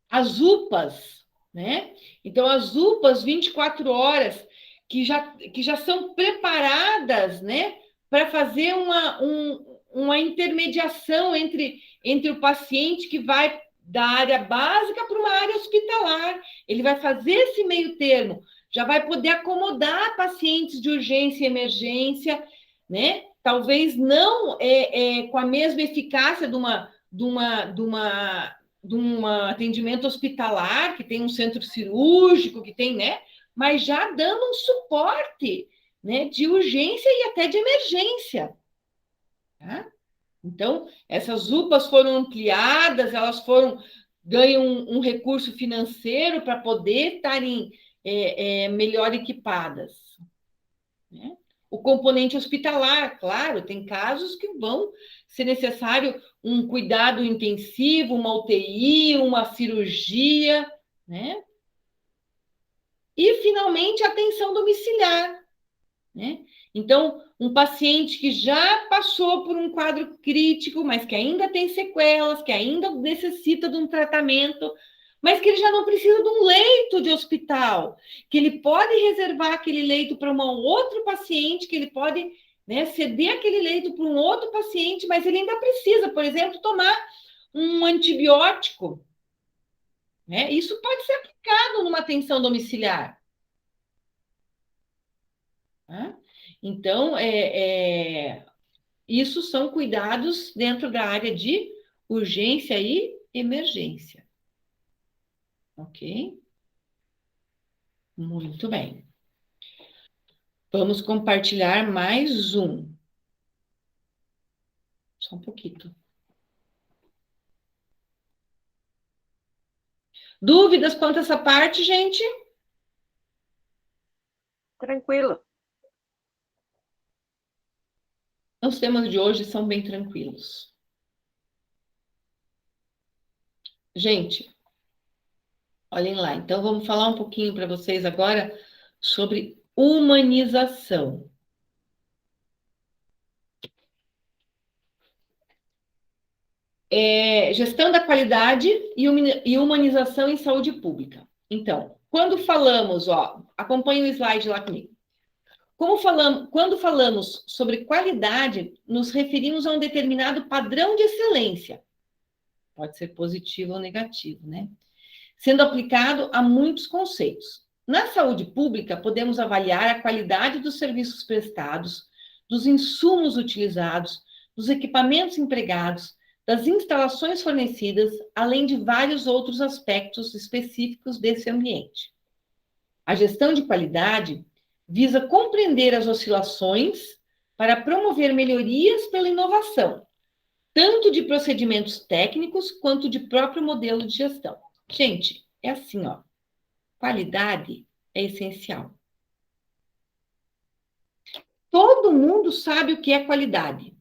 As UPAs, né? Então, as UPAs 24 horas, que já são preparadas, né? Para fazer uma intermediação entre o paciente que vai da área básica para uma área hospitalar. Ele vai fazer esse meio termo, já vai poder acomodar pacientes de urgência e emergência, né? Talvez não com a mesma eficácia de um atendimento hospitalar, que tem um centro cirúrgico, que tem, né? Mas já dando um suporte, né? De urgência e até de emergência. Tá? Então, essas UPAs foram ampliadas, elas ganham um recurso financeiro para poder estarem melhor equipadas. Né? O componente hospitalar, claro, tem casos que vão ser necessário um cuidado intensivo, uma UTI, uma cirurgia, né? E, finalmente, a atenção domiciliar, né? Então, um paciente que já passou por um quadro crítico, mas que ainda tem sequelas, que ainda necessita de um tratamento, mas que ele já não precisa de um leito de hospital, que ele pode reservar aquele leito para um outro paciente, que ele pode, né, ceder aquele leito para um outro paciente, mas ele ainda precisa, por exemplo, tomar um antibiótico. Né? Isso pode ser aplicado numa atenção domiciliar. Tá? Então, isso são cuidados dentro da área de urgência e emergência. Ok? Muito bem. Vamos compartilhar mais um. Só um pouquinho. Dúvidas quanto a essa parte, gente? Tranquilo. Os temas de hoje são bem tranquilos. Gente, olhem lá. Então, vamos falar um pouquinho para vocês agora sobre humanização. Gestão da qualidade e humanização em saúde pública. Então, quando falamos, acompanhe o slide lá comigo. Quando falamos sobre qualidade, nos referimos a um determinado padrão de excelência. Pode ser positivo ou negativo, né? Sendo aplicado a muitos conceitos. Na saúde pública, podemos avaliar a qualidade dos serviços prestados, dos insumos utilizados, dos equipamentos empregados, das instalações fornecidas, além de vários outros aspectos específicos desse ambiente. A gestão de qualidade visa compreender as oscilações para promover melhorias pela inovação, tanto de procedimentos técnicos quanto de próprio modelo de gestão. Gente, é assim, qualidade é essencial. Todo mundo sabe o que é qualidade.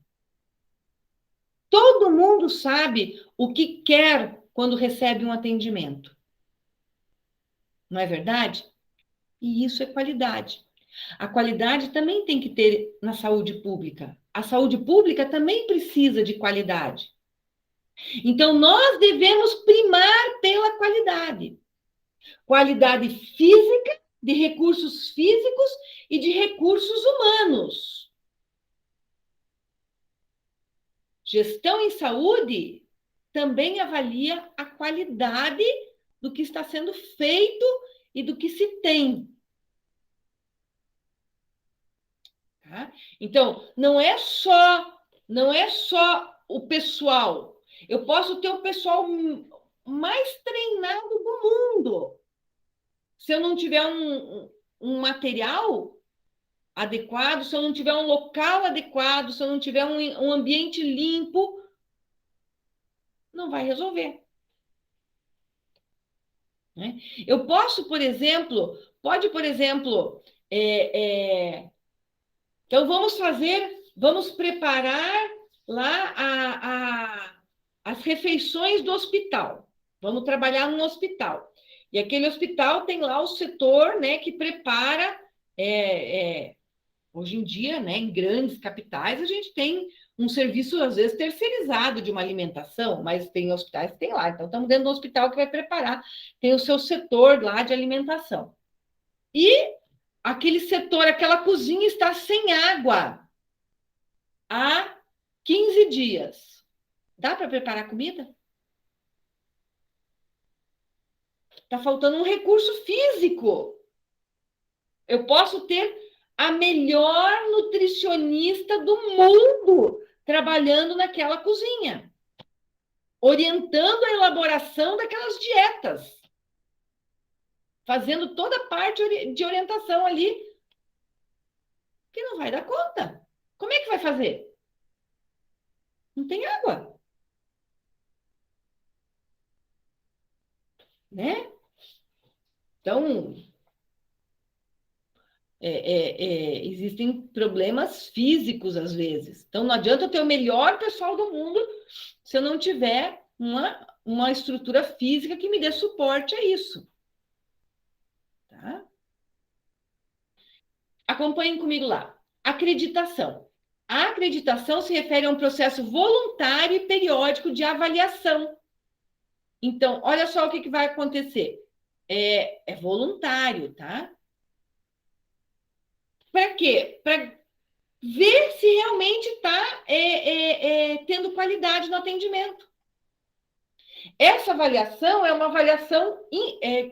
Todo mundo sabe o que quer quando recebe um atendimento. Não é verdade? E isso é qualidade. A qualidade também tem que ter na saúde pública. A saúde pública também precisa de qualidade. Então, nós devemos primar pela qualidade. Qualidade física, de recursos físicos e de recursos humanos. Gestão em saúde também avalia a qualidade do que está sendo feito e do que se tem. Tá? Então, não é só o pessoal. Eu posso ter o pessoal mais treinado do mundo. Se eu não tiver um material adequado, se eu não tiver um local adequado, se eu não tiver um ambiente limpo, não vai resolver. Né? Eu posso, por exemplo, então vamos preparar lá as refeições do hospital. Vamos trabalhar no hospital. E aquele hospital tem lá o setor, né, que prepara. Hoje em dia, né, em grandes capitais, a gente tem um serviço, às vezes, terceirizado de uma alimentação, mas tem hospitais que tem lá. Então, estamos dentro do hospital que vai preparar, tem o seu setor lá de alimentação. E aquele setor, aquela cozinha está sem água há 15 dias. Dá para preparar comida? Está faltando um recurso físico. Eu posso ter a melhor nutricionista do mundo trabalhando naquela cozinha, orientando a elaboração daquelas dietas, fazendo toda a parte de orientação ali, que não vai dar conta. Como é que vai fazer? Não tem água. Né? Então, existem problemas físicos às vezes. Então, não adianta eu ter o melhor pessoal do mundo se eu não tiver uma estrutura física que me dê suporte a isso. Tá? Acompanhem comigo lá. Acreditação. A acreditação se refere a um processo voluntário e periódico de avaliação. Então, olha só o que vai acontecer. É voluntário, tá? Para quê? Para ver se realmente está tendo qualidade no atendimento. Essa avaliação é uma avaliação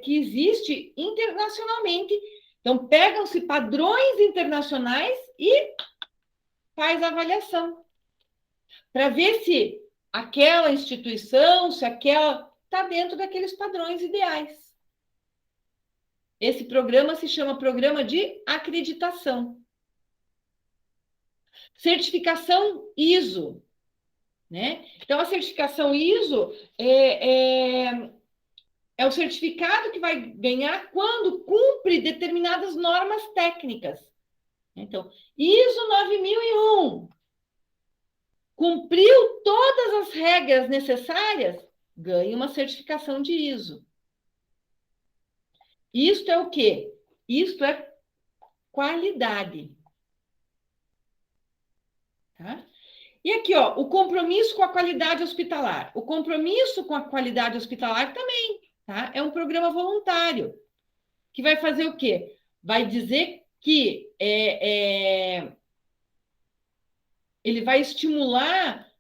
que existe internacionalmente. Então, pegam-se padrões internacionais e faz a avaliação. Para ver se aquela instituição, se aquela está dentro daqueles padrões ideais. Esse programa se chama Programa de Acreditação. Certificação ISO. Né? Então, a certificação ISO é o certificado que vai ganhar quando cumpre determinadas normas técnicas. Então, ISO 9001. Cumpriu todas as regras necessárias, ganha uma certificação de ISO. Isto é o quê? Isto é qualidade. Tá? E aqui, ó, o compromisso com a qualidade hospitalar. O compromisso com a qualidade hospitalar também, tá? É um programa voluntário, que vai fazer o quê? Vai dizer que ele vai estimular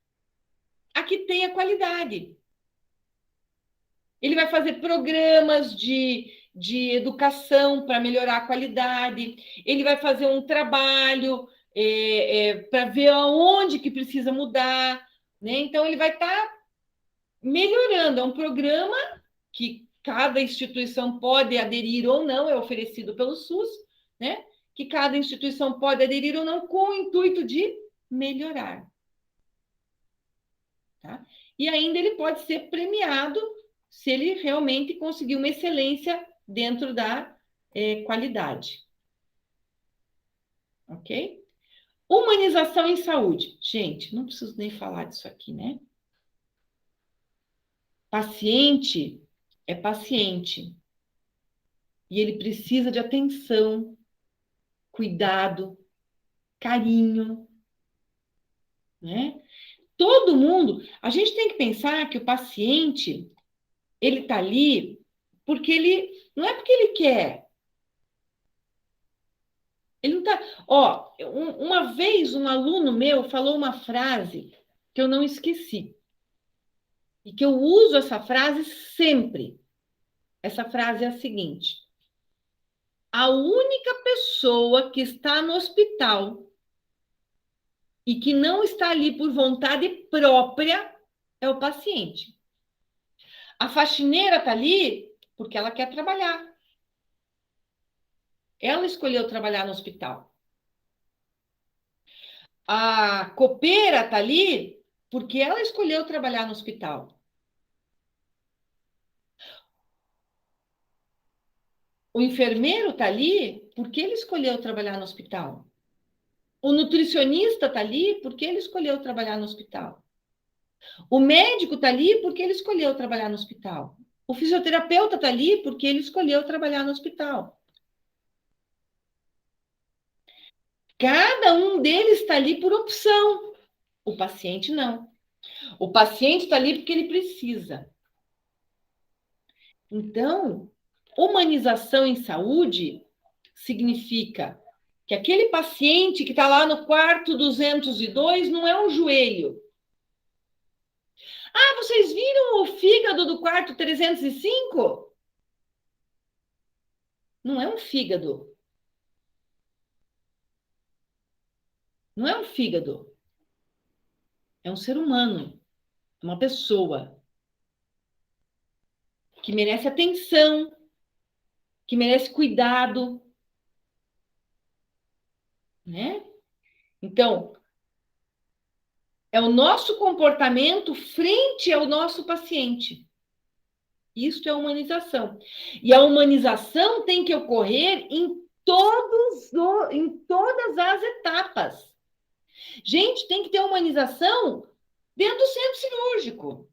a que tenha qualidade. Ele vai fazer programas de educação para melhorar a qualidade. Ele vai fazer um trabalho para ver aonde que precisa mudar. Né? Então, ele vai estar melhorando. É um programa que cada instituição pode aderir ou não, é oferecido pelo SUS, né? Que cada instituição pode aderir ou não com o intuito de melhorar. Tá? E ainda ele pode ser premiado se ele realmente conseguir uma excelência dentro da qualidade. Ok? Humanização em saúde. Gente, não preciso nem falar disso aqui, né? Paciente é paciente. E ele precisa de atenção, cuidado, carinho, né? Todo mundo, a gente tem que pensar que o paciente, ele está ali porque não é porque ele quer, Ele não tá. Ó, uma vez um aluno meu falou uma frase que eu não esqueci. E que eu uso essa frase sempre. Essa frase é a seguinte: a única pessoa que está no hospital e que não está ali por vontade própria é o paciente. A faxineira está ali porque ela quer trabalhar. Ela escolheu trabalhar no hospital. A copeira está ali porque ela escolheu trabalhar no hospital. O enfermeiro está ali porque ele escolheu trabalhar no hospital. O nutricionista está ali porque ele escolheu trabalhar no hospital. O médico está ali porque ele escolheu trabalhar no hospital. O fisioterapeuta está ali porque ele escolheu trabalhar no hospital. Cada um deles está ali por opção. O paciente não. O paciente está ali porque ele precisa. Então, humanização em saúde significa que aquele paciente que está lá no quarto 202 não é um joelho. Ah, vocês viram o fígado do quarto 305? Não é um fígado. Não é um fígado. É um ser humano. É uma pessoa que merece atenção, que merece cuidado, né? Então, é o nosso comportamento frente ao nosso paciente. Isso é humanização. E a humanização tem que ocorrer em todas as etapas. Gente, tem que ter humanização dentro do centro cirúrgico.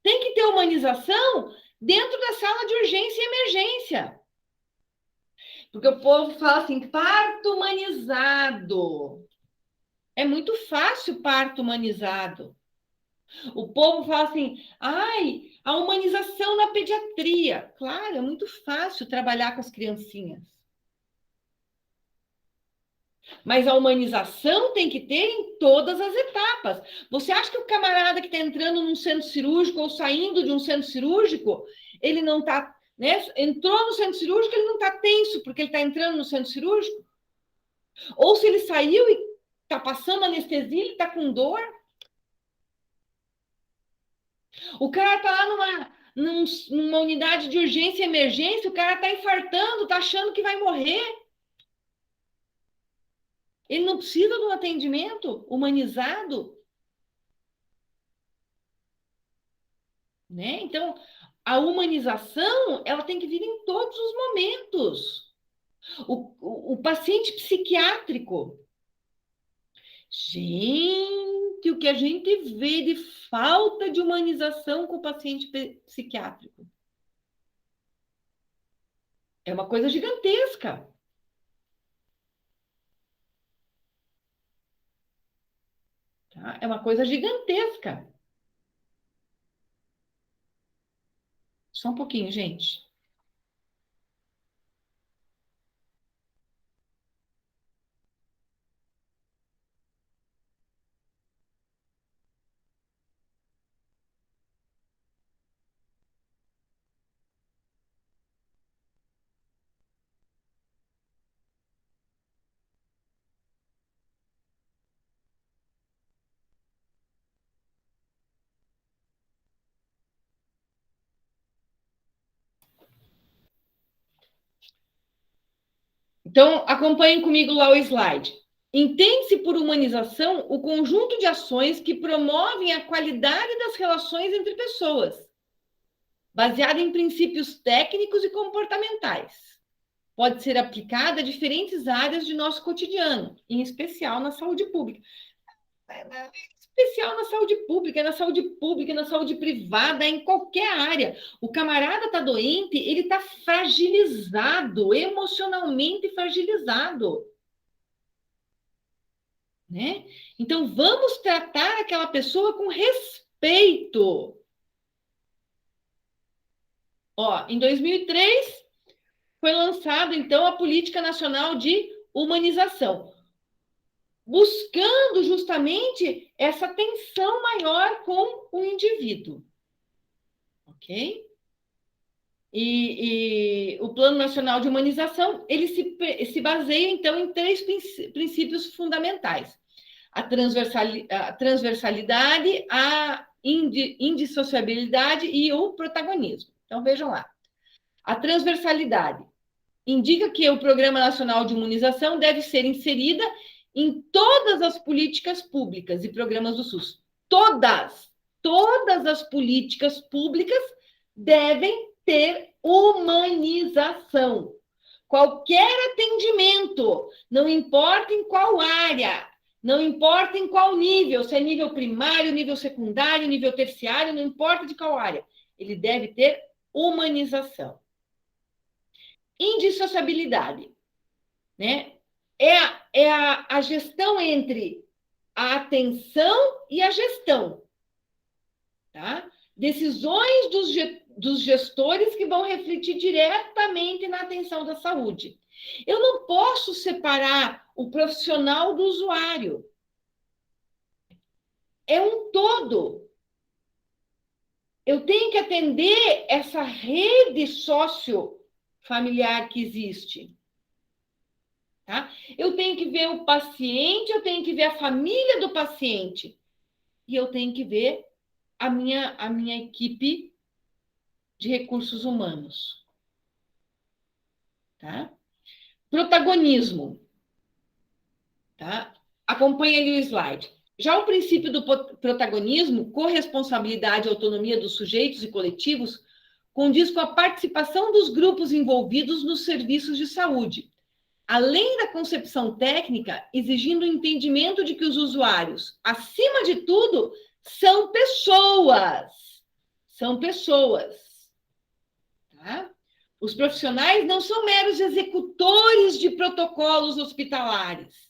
Tem que ter humanização dentro da sala de urgência e emergência. Porque o povo fala assim, parto humanizado. É muito fácil parto humanizado. O povo fala assim, ai, a humanização na pediatria. Claro, é muito fácil trabalhar com as criancinhas. Mas a humanização tem que ter em todas as etapas. Você acha que o camarada que está entrando num centro cirúrgico ou saindo de um centro cirúrgico, ele não está, né? Entrou no centro cirúrgico, ele não está tenso porque ele está entrando no centro cirúrgico? Ou se ele saiu e está passando anestesia, ele está com dor? O cara está lá numa unidade de urgência e emergência, o cara está infartando, está achando que vai morrer. Ele não precisa de um atendimento humanizado, né? Então, a humanização, ela tem que vir em todos os momentos. O paciente psiquiátrico. Gente, o que a gente vê de falta de humanização com o paciente psiquiátrico. É uma coisa gigantesca. Tá? É uma coisa gigantesca. Só um pouquinho, gente. Então, acompanhem comigo lá o slide. Entende-se por humanização o conjunto de ações que promovem a qualidade das relações entre pessoas, baseada em princípios técnicos e comportamentais. Pode ser aplicada a diferentes áreas de nosso cotidiano, em especial na saúde pública. Especial na saúde pública, na saúde privada, em qualquer área. O camarada está doente, ele está fragilizado, emocionalmente fragilizado. Né? Então, vamos tratar aquela pessoa com respeito. Ó, em 2003, foi lançado, então, a Política Nacional de Humanização, buscando justamente essa tensão maior com o indivíduo. Ok? E o Plano Nacional de Humanização, ele se baseia, então, em 3 princípios fundamentais. A transversalidade, a indissociabilidade e o protagonismo. Então, vejam lá. A transversalidade indica que o Programa Nacional de Imunização deve ser inserida em todas as políticas públicas e programas do SUS. Todas as políticas públicas devem ter humanização. Qualquer atendimento, não importa em qual área, não importa em qual nível, se é nível primário, nível secundário, nível terciário, não importa de qual área, ele deve ter humanização. Indissociabilidade, né? É a gestão entre a atenção e a gestão, tá? Decisões dos gestores que vão refletir diretamente na atenção da saúde. Eu não posso separar o profissional do usuário. É um todo. Eu tenho que atender essa rede sociofamiliar que existe. Tá? Eu tenho que ver o paciente, eu tenho que ver a família do paciente. E eu tenho que ver a minha equipe de recursos humanos. Tá? Protagonismo. Tá? Acompanhe ali o slide. Já o princípio do protagonismo, corresponsabilidade e autonomia dos sujeitos e coletivos, condiz com a participação dos grupos envolvidos nos serviços de saúde, além da concepção técnica, exigindo o entendimento de que os usuários, acima de tudo, são pessoas. São pessoas. Tá? Os profissionais não são meros executores de protocolos hospitalares,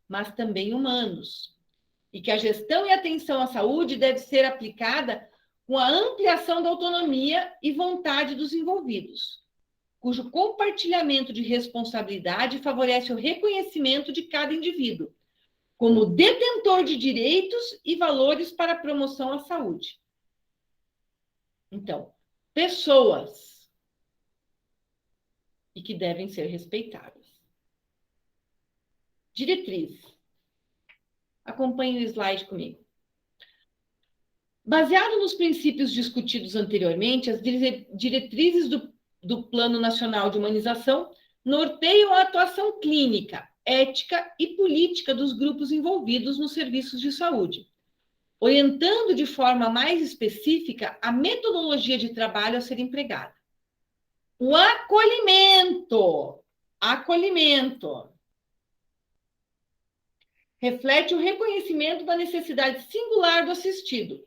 mas também humanos. E que a gestão e atenção à saúde deve ser aplicada com a ampliação da autonomia e vontade dos envolvidos, cujo compartilhamento de responsabilidade favorece o reconhecimento de cada indivíduo como detentor de direitos e valores para a promoção à saúde. Então, pessoas e que devem ser respeitadas. Diretriz. Acompanhe o slide comigo. Baseado nos princípios discutidos anteriormente, as diretrizes do Plano Nacional de Humanização norteiam a atuação clínica, ética e política dos grupos envolvidos nos serviços de saúde, orientando de forma mais específica a metodologia de trabalho a ser empregada. O acolhimento reflete o reconhecimento da necessidade singular do assistido,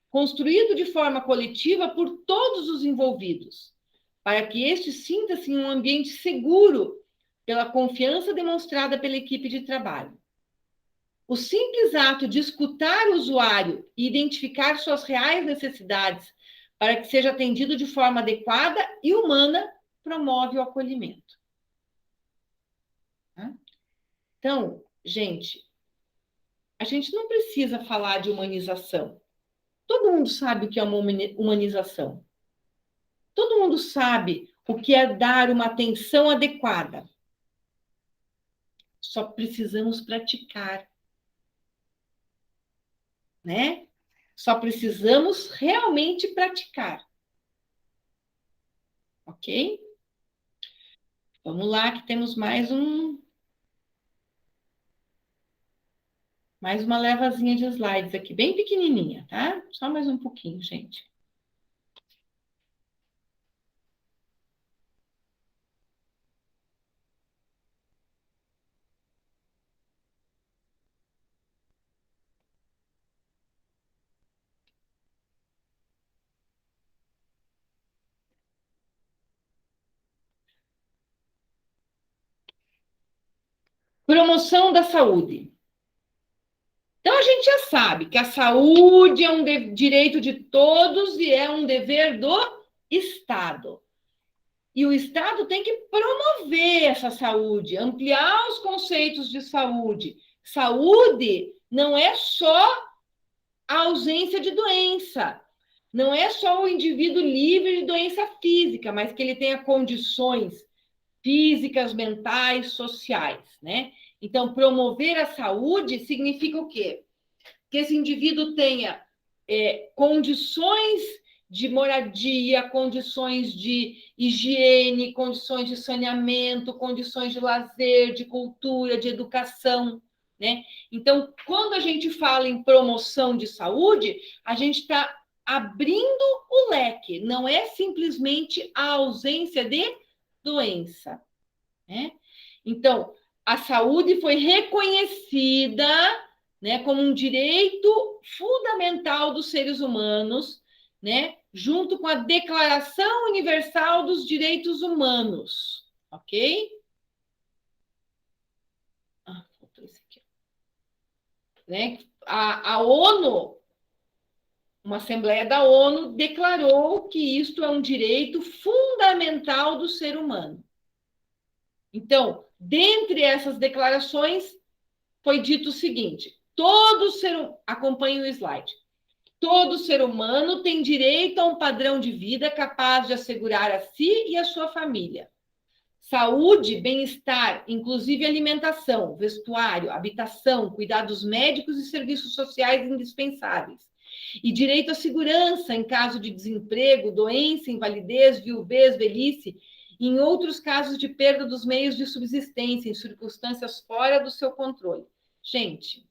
construído de forma coletiva por todos os envolvidos, para que este sinta-se em um ambiente seguro pela confiança demonstrada pela equipe de trabalho. O simples ato de escutar o usuário e identificar suas reais necessidades para que seja atendido de forma adequada e humana promove o acolhimento. Então, gente, a gente não precisa falar de humanização. Todo mundo sabe o que é uma humanização. Todo mundo sabe o que é dar uma atenção adequada. Só precisamos praticar, né? Só precisamos realmente praticar. Ok? Vamos lá, que temos mais uma levazinha de slides aqui, bem pequenininha, tá? Só mais um pouquinho, gente. Promoção da saúde. Então, a gente já sabe que a saúde é um direito de todos e é um dever do Estado. E o Estado tem que promover essa saúde, ampliar os conceitos de saúde. Saúde não é só a ausência de doença, não é só o indivíduo livre de doença física, mas que ele tenha condições físicas, mentais, sociais, né? Então, promover a saúde significa o quê? Que esse indivíduo tenha condições de moradia, condições de higiene, condições de saneamento, condições de lazer, de cultura, de educação, né? Então, quando a gente fala em promoção de saúde, a gente está abrindo o leque, não é simplesmente a ausência de doença, né? Então, a saúde foi reconhecida, né, como um direito fundamental dos seres humanos, né, junto com a Declaração Universal dos Direitos Humanos, ok? Faltou esse aqui. Né? A ONU, uma Assembleia da ONU, declarou que isto é um direito fundamental do ser humano. Então, dentre essas declarações, foi dito o seguinte: acompanhe o slide. Todo ser humano tem direito a um padrão de vida capaz de assegurar a si e a sua família saúde, bem-estar, inclusive alimentação, vestuário, habitação, cuidados médicos e serviços sociais indispensáveis. E direito à segurança em caso de desemprego, doença, invalidez, viuvez, velhice, e em outros casos de perda dos meios de subsistência, em circunstâncias fora do seu controle. Gente,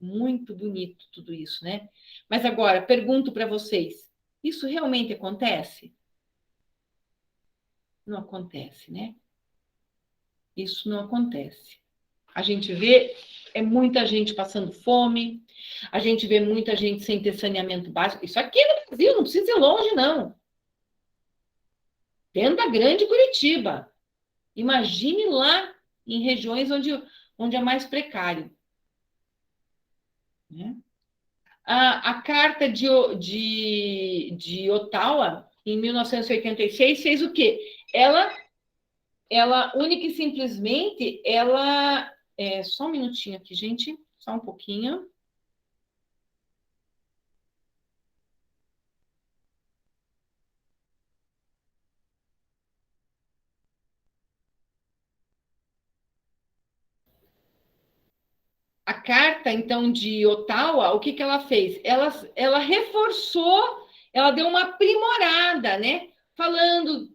muito bonito tudo isso, né? Mas agora, pergunto para vocês, isso realmente acontece? Não acontece, né? Isso não acontece. A gente vê muita gente passando fome, a gente vê muita gente sem ter saneamento básico. Isso aqui no Brasil, não precisa ir longe, não. Dentro da grande Curitiba. Imagine lá em regiões onde é mais precário. Né? A Carta de Ottawa, em 1986, fez o quê? Ela única e simplesmente, só um minutinho aqui, gente, só um pouquinho. A Carta, então, de Ottawa, o que ela fez? Ela reforçou, ela deu uma aprimorada, né? Falando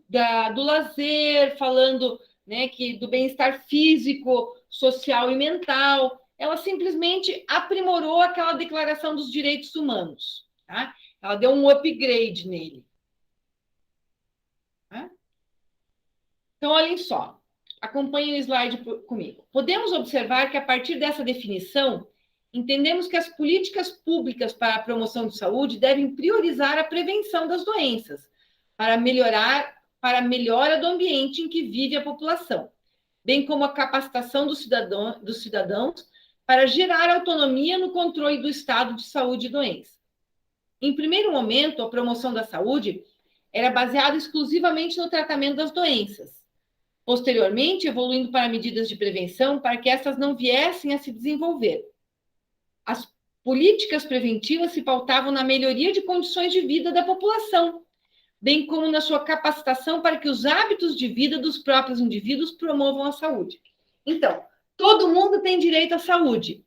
do lazer, falando, né, do bem-estar físico, social e mental. Ela simplesmente aprimorou aquela Declaração dos Direitos Humanos. Tá? Ela deu um upgrade nele. Tá? Então, olhem só. Acompanhem o slide comigo. Podemos observar que, a partir dessa definição, entendemos que as políticas públicas para a promoção de saúde devem priorizar a prevenção das doenças, para a melhora do ambiente em que vive a população, bem como a capacitação dos cidadãos para gerar autonomia no controle do estado de saúde e doença. Em primeiro momento, a promoção da saúde era baseada exclusivamente no tratamento das doenças, posteriormente evoluindo para medidas de prevenção para que essas não viessem a se desenvolver. As políticas preventivas se pautavam na melhoria de condições de vida da população, bem como na sua capacitação para que os hábitos de vida dos próprios indivíduos promovam a saúde. Então, todo mundo tem direito à saúde.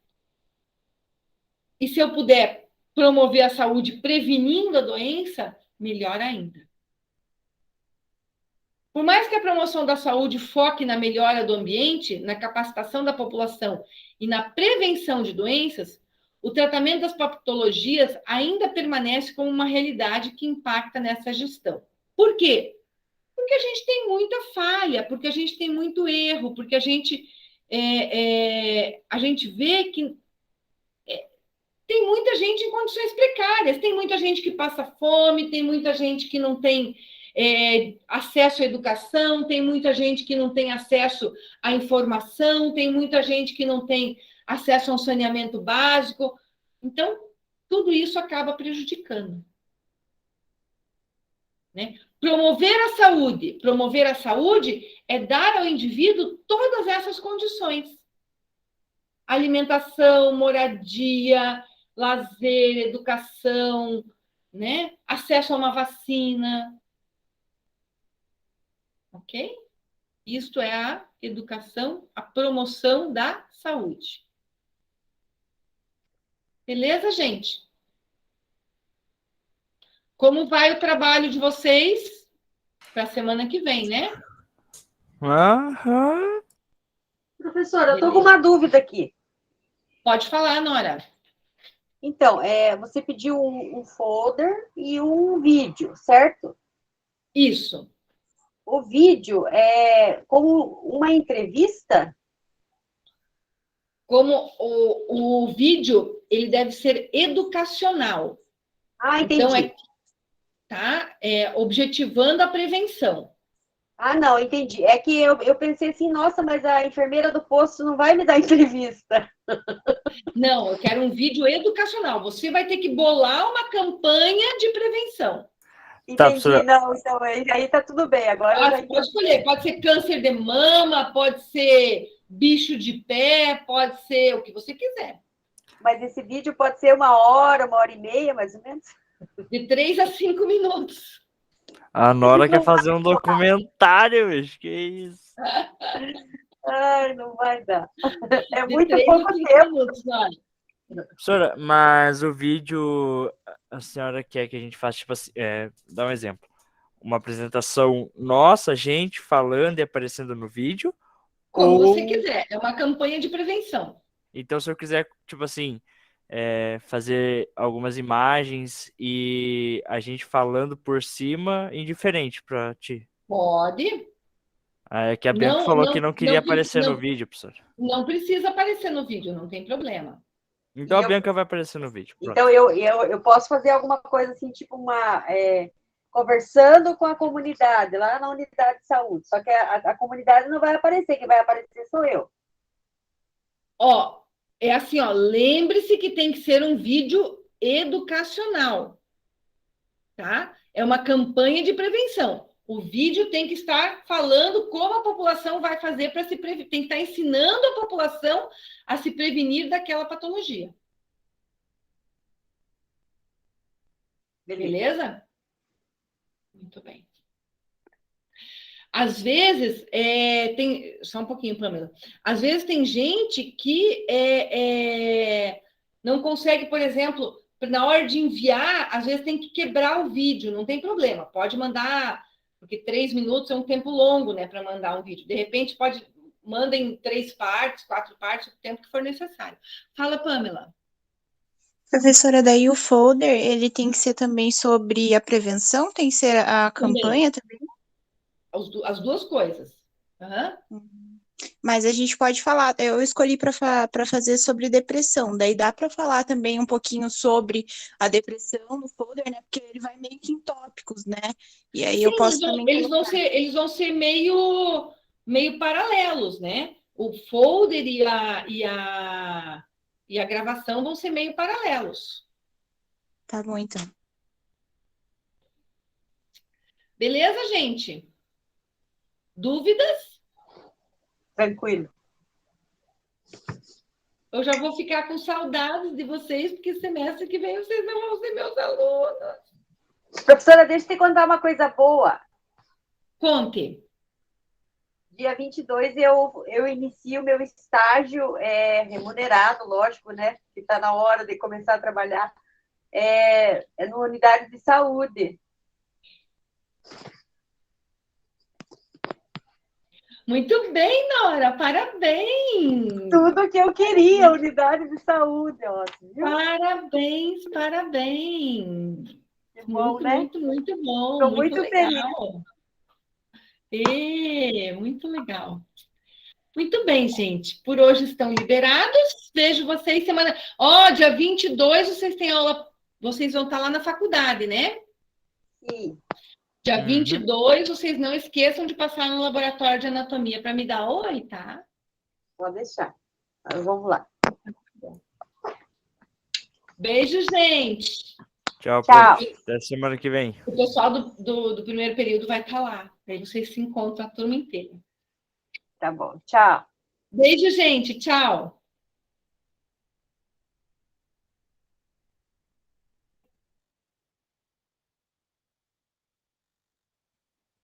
E se eu puder promover a saúde prevenindo a doença, melhor ainda. Por mais que a promoção da saúde foque na melhora do ambiente, na capacitação da população e na prevenção de doenças, o tratamento das patologias ainda permanece como uma realidade que impacta nessa gestão. Por quê? Porque a gente tem muita falha, porque a gente tem muito erro, porque a gente vê que tem muita gente em condições precárias, tem muita gente que passa fome, tem muita gente que não tem acesso à educação, tem muita gente que não tem acesso à informação, tem muita gente que não tem acesso a um saneamento básico. Então, tudo isso acaba prejudicando. Né? Promover a saúde. Promover a saúde é dar ao indivíduo todas essas condições. Alimentação, moradia, lazer, educação, né? Acesso a uma vacina. Ok? Isto é a educação, a promoção da saúde. Beleza, gente? Como vai o trabalho de vocês para a semana que vem, né? Aham. Professora, eu estou com uma dúvida aqui. Pode falar, Nora. Então, você pediu um folder e um vídeo, certo? Isso. O vídeo é como uma entrevista? Como o vídeo, ele deve ser educacional. Ah, entendi. Então, objetivando a prevenção. Ah, não, entendi. É que eu pensei assim, nossa, mas a enfermeira do posto não vai me dar entrevista. Não, eu quero um vídeo educacional. Você vai ter que bolar uma campanha de prevenção. Entendi, professora. Não, então aí tá tudo bem. Agora pode escolher, pode ser câncer de mama, pode ser bicho de pé, pode ser o que você quiser. Mas esse vídeo pode ser 1 hora e meia, mais ou menos? De 3 a 5 minutos. A Nora quer fazer um documentário, bicho, que isso? Ai, não vai dar. É de muito 3 pouco a 5 tempo. minutos, Nora. Professora, mas o vídeo, a senhora quer que a gente faça, tipo assim, dá um exemplo. Uma apresentação nossa, gente falando e aparecendo no vídeo? Como você quiser, é uma campanha de prevenção. Então, se eu quiser, tipo assim, fazer algumas imagens e a gente falando por cima, indiferente para ti. Pode. É que a Bianca falou que não queria aparecer no vídeo, professor. Não precisa aparecer no vídeo, não tem problema. Então a Bianca vai aparecer no vídeo. Pronto. Então eu posso fazer alguma coisa assim, tipo conversando com a comunidade, lá na unidade de saúde. Só que a comunidade não vai aparecer, quem vai aparecer sou eu. É assim, lembre-se que tem que ser um vídeo educacional, tá? É uma campanha de prevenção. O vídeo tem que estar falando como a população vai fazer para se prevenir, tem que estar ensinando a população a se prevenir daquela patologia. Beleza? Muito bem. Às vezes, tem... Só um pouquinho, Pamela. Às vezes tem gente que não consegue, por exemplo, na hora de enviar, às vezes tem que quebrar o vídeo, não tem problema. Pode mandar, porque 3 minutos é um tempo longo, né, para mandar um vídeo. De repente, manda em 3 partes, 4 partes, o tempo que for necessário. Fala, Pamela. Professora, daí o folder, ele tem que ser também sobre a prevenção? Tem que ser a campanha também? As duas coisas. Uhum. Mas a gente pode falar, eu escolhi para fazer sobre depressão, daí dá para falar também um pouquinho sobre a depressão no folder, né? Porque ele vai meio que em tópicos, né? E aí eu posso também eles vão ser meio paralelos, né? O folder e a gravação vão ser meio paralelos. Tá bom, então. Beleza, gente? Dúvidas? Tranquilo. Eu já vou ficar com saudades de vocês, porque semestre que vem vocês não vão ser meus alunos. Professora, deixa eu te contar uma coisa boa. Conte. Dia 22 eu inicio meu estágio remunerado, lógico, né? Que está na hora de começar a trabalhar. É na unidade de saúde. Muito bem, Nora, parabéns! Tudo que eu queria, unidade de saúde, ótimo. Parabéns, parabéns! Que bom, né? Muito bom. Estou muito feliz. Muito legal. Muito bem, gente. Por hoje estão liberados. Vejo vocês semana... dia 22 vocês têm aula... Vocês vão estar lá na faculdade, né? Sim. Dia 22, vocês não esqueçam de passar no laboratório de anatomia para me dar oi, tá? Pode deixar. Vamos lá. Beijo, gente. Tchau, Tchau. prof. Até semana que vem. O pessoal do primeiro período vai estar lá. Aí vocês se encontram a turma inteira. Tá bom. Tchau. Beijo, gente. Tchau.